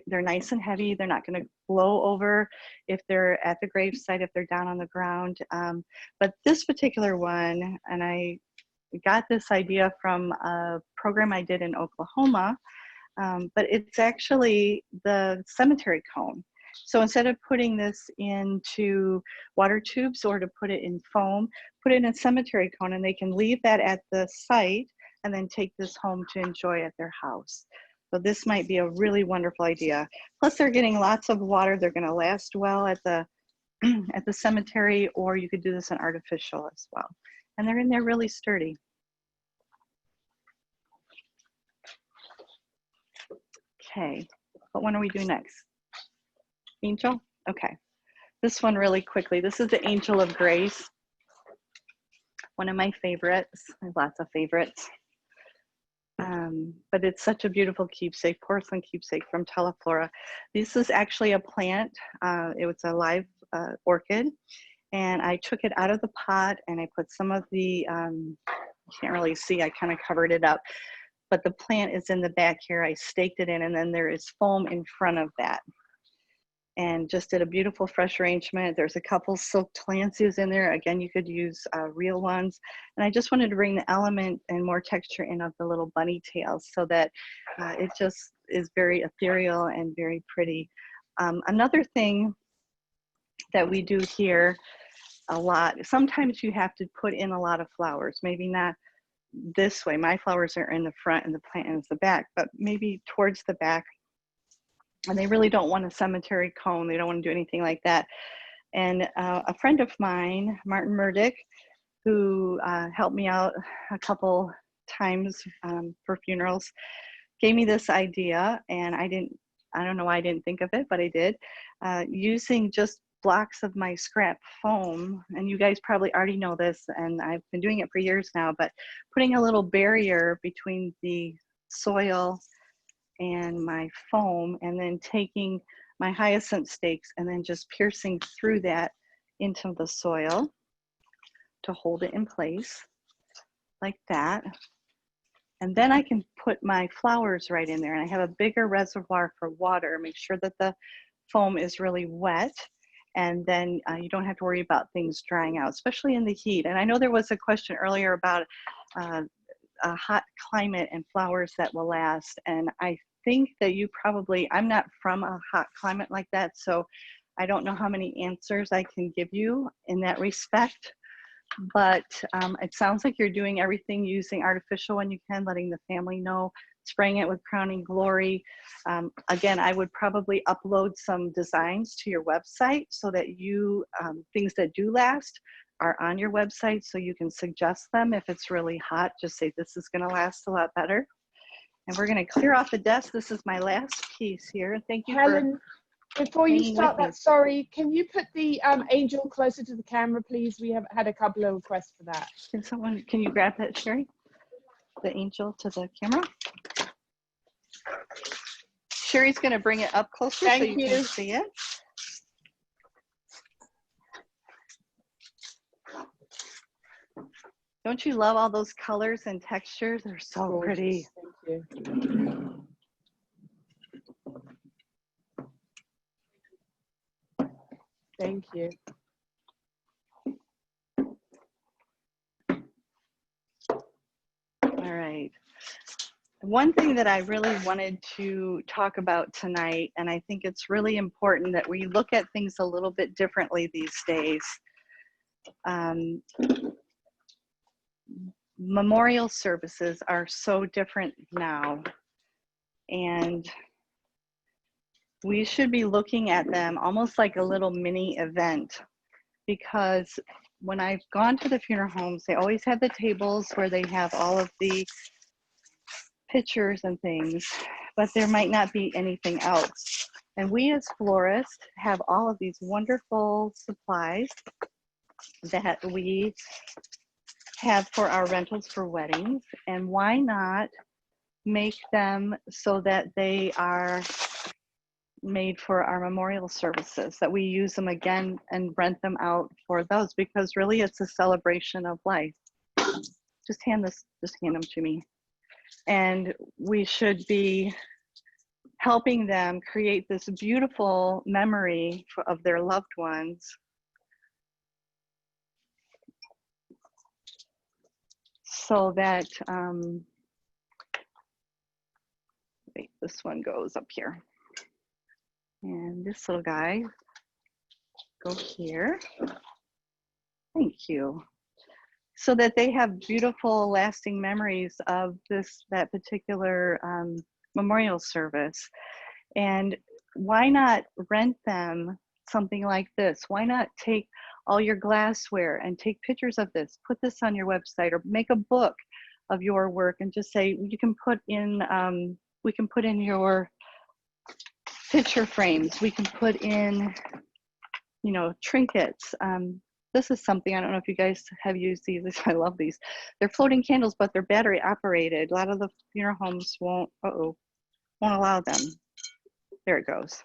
they're nice and heavy. They're not going to blow over if they're at the gravesite, if they're down on the ground. But this particular one, and I got this idea from a program I did in Oklahoma, but it's actually the cemetery cone. So instead of putting this into water tubes or to put it in foam, put it in a cemetery cone and they can leave that at the site and then take this home to enjoy at their house. So this might be a really wonderful idea. Plus they're getting lots of water. They're going to last well at the at the cemetery, or you could do this in artificial as well. And they're in there really sturdy. Okay, what one are we doing next? Angel? Okay. This one really quickly. This is the Angel of Grace. One of my favorites. I have lots of favorites. But it's such a beautiful keepsake, porcelain keepsake from Teleflora. This is actually a plant. It was a live orchid. And I took it out of the pot and I put some of the, you can't really see, I kind of covered it up. But the plant is in the back here. I staked it in and then there is foam in front of that. And just did a beautiful fresh arrangement. There's a couple silk Tillandsias in there. Again, you could use real ones. And I just wanted to bring the element and more texture in of the little bunny tails so that it just is very ethereal and very pretty. Another thing that we do here a lot, sometimes you have to put in a lot of flowers, maybe not this way. My flowers are in the front and the plant is the back, but maybe towards the back. And they really don't want a cemetery cone. They don't want to do anything like that. And a friend of mine, Martin Murdick, who helped me out a couple times for funerals, gave me this idea. And I don't know why I didn't think of it, but I did. Using just blocks of my scrap foam, and you guys probably already know this, and I've been doing it for years now, but putting a little barrier between the soil and my foam, and then taking my hyacinth stakes and then just piercing through that into the soil to hold it in place like that. And then I can put my flowers right in there, and I have a bigger reservoir for water. Make sure that the foam is really wet, and then you don't have to worry about things drying out, especially in the heat. And I know there was a question earlier about a hot climate and flowers that will last, and I think that you probably, I'm not from a hot climate like that, so I don't know how many answers I can give you in that respect, but it sounds like you're doing everything using artificial when you can, letting the family know spraying it with Crowning Glory. Again, I would probably upload some designs to your website so that you, things that do last are on your website, so you can suggest them. If it's really hot, just say this is going to last a lot better. And we're going to clear off the desk. This is my last piece here. Thank you, Helen, before you start me. that, sorry, can you put the angel closer to the camera, please? We have had a couple of requests for that. Can you grab that, Sherry? The angel to the camera. Sherry's going to bring it up closer so you can see it. Don't you love all those colors and textures? They're so pretty. Thank you. Thank you. All right. One thing that I really wanted to talk about tonight, and I think it's really important that we look at things a little bit differently these days. Memorial services are so different now, and we should be looking at them almost like a little mini event, because when I've gone to the funeral homes, they always have the tables where they have all of the pictures and things, but there might not be anything else. And we as florists have all of these wonderful supplies that we have for our rentals for weddings, and why not make them so that they are made for our memorial services, that we use them again and rent them out for those, because really it's a celebration of life. Just hand them to me. And we should be helping them create this beautiful memory of their loved ones, so that wait, this one goes up here, and this little guy go here. Thank you. So that they have beautiful, lasting memories of that particular memorial service. And why not rent them something like this? Why not take all your glassware and take pictures of this, put this on your website, or make a book of your work and just say, you can put in, we can put in your picture frames, we can put in, you know, trinkets. This is something, I don't know if you guys have used these. I love these. They're floating candles, but they're battery operated. A lot of the funeral homes won't allow them. There it goes.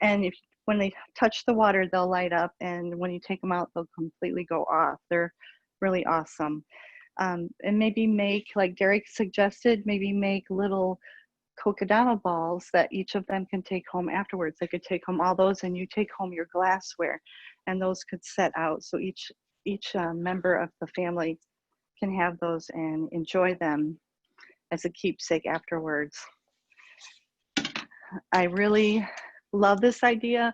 And when they touch the water, they'll light up, and when you take them out, they'll completely go off. They're really awesome. And maybe make, like Derek suggested, maybe make little Kokedama balls that each of them can take home afterwards. They could take home all those, and you take home your glassware, and those could set out. So each member of the family can have those and enjoy them as a keepsake afterwards. I really love this idea.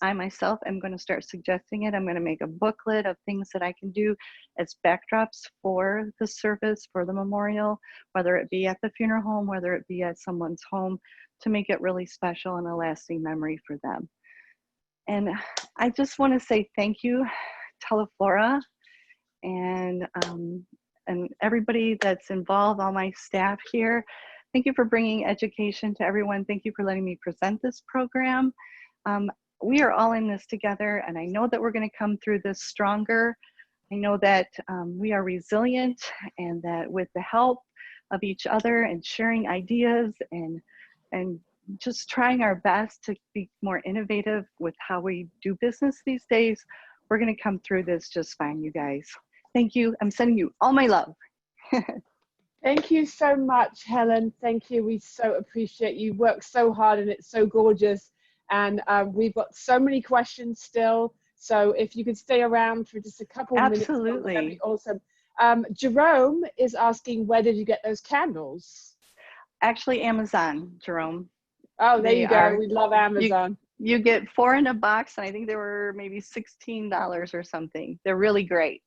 I myself am going to start suggesting it. I'm going to make a booklet of things that I can do as backdrops for the service, for the memorial, whether it be at the funeral home, whether it be at someone's home, to make it really special and a lasting memory for them. And I just want to say thank you, Teleflora, and everybody that's involved, all my staff here. Thank you for bringing education to everyone. Thank you for letting me present this program. We are all in this together, and I know that we're going to come through this stronger. I know that we are resilient, and that with the help of each other and sharing ideas and just trying our best to be more innovative with how we do business these days, we're going to come through this just fine, you guys. Thank you. I'm sending you all my love. Thank you so much, Helen. Thank you. We so appreciate you. Work so hard, and it's so gorgeous. And we've got so many questions still. So if you could stay around for just a couple minutes, absolutely, that'd be awesome. Jerome is asking, where did you get those candles? Actually, Amazon, Jerome. Oh, there you go. We love Amazon. You get 4 in a box, and I think they were maybe $16 or something. They're really great.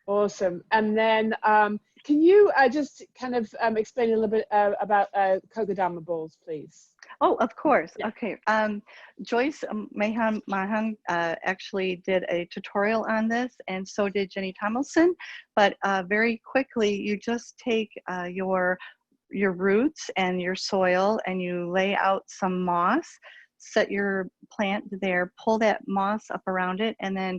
Awesome. And then can you just kind of explain a little bit about Kogodama balls, please? Oh, of course. Yeah. Okay. Joyce Mahan actually did a tutorial on this, and so did Jenny Tomlinson. But very quickly, you just take your roots and your soil, and you lay out some moss, set your plant there, pull that moss up around it, and then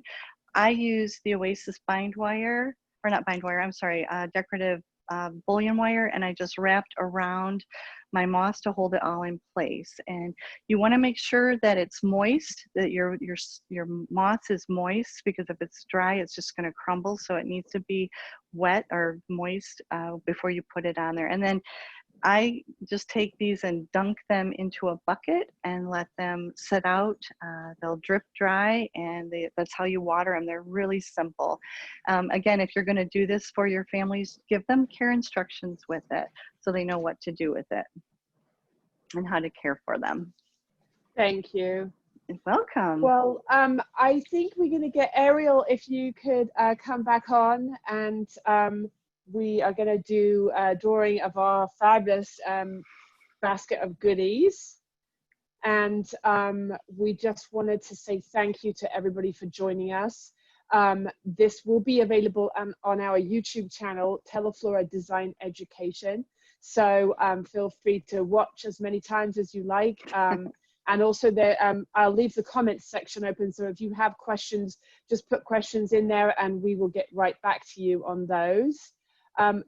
I use the Oasis bind wire, or not bind wire, I'm sorry, decorative bullion wire, and I just wrapped around my moss to hold it all in place. And you want to make sure that it's moist, that your moss is moist, because if it's dry, it's just going to crumble. So it needs to be wet or moist before you put it on there. And then I just take these and dunk them into a bucket and let them sit out. They'll drip dry, and that's how you water them. They're really simple. Again, if you're going to do this for your families, give them care instructions with it so they know what to do with it and how to care for them. Thank you. You're welcome. Well, I think we're going to get Ariel, if you could come back on, and we are going to do a drawing of our fabulous basket of goodies. And we just wanted to say thank you to everybody for joining us. This will be available on our YouTube channel, Teleflora Design Education. So feel free to watch as many times as you like. And also there, I'll leave the comments section open. So if you have questions, just put questions in there and we will get right back to you on those.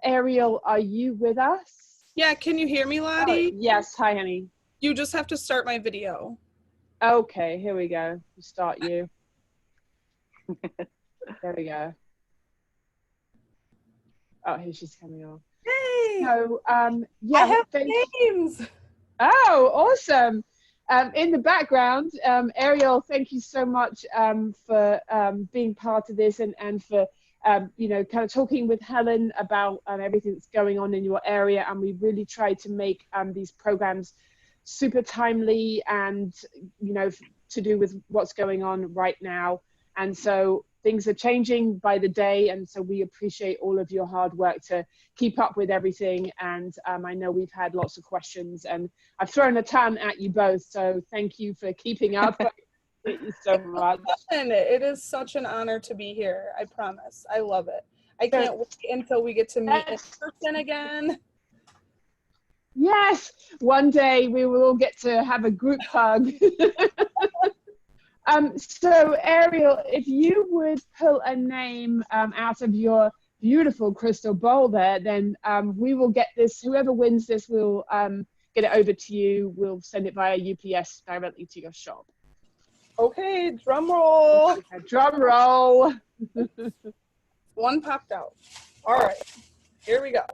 Ariel, are you with us? Yeah, can you hear me, Lottie? Yes, hi, honey. You just have to start my video. Okay, here we go. Start you. There we go. Oh, here she's coming on. Hey! So, yeah, I have names! Oh, awesome. In the background, Ariel, thank you so much for being part of this and for you know, kind of talking with Helen about everything that's going on in your area. And we really try to make these programs super timely and, you know, to do with what's going on right now. And so things are changing by the day. And so we appreciate all of your hard work to keep up with everything. And I know we've had lots of questions and I've thrown a ton at you both. So thank you for keeping up. Thank you so much. It is such an honor to be here. I promise. I love it. I can't wait until we get to meet in person again. Yes, one day we will all get to have a group hug. So Ariel, if you would pull a name out of your beautiful crystal bowl there, then we will get this, whoever wins this will get it over to you. We'll send it via UPS directly to your shop. Okay, drum roll. Drum roll. One popped out. All right, here we go.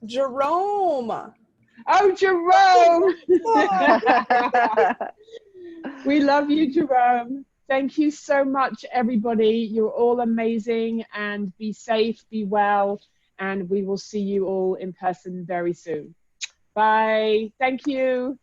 Jerome. Oh, Jerome. We love you, Jerome. Thank you so much, everybody. You're all amazing, and be safe, be well, and we will see you all in person very soon. Bye. Thank you.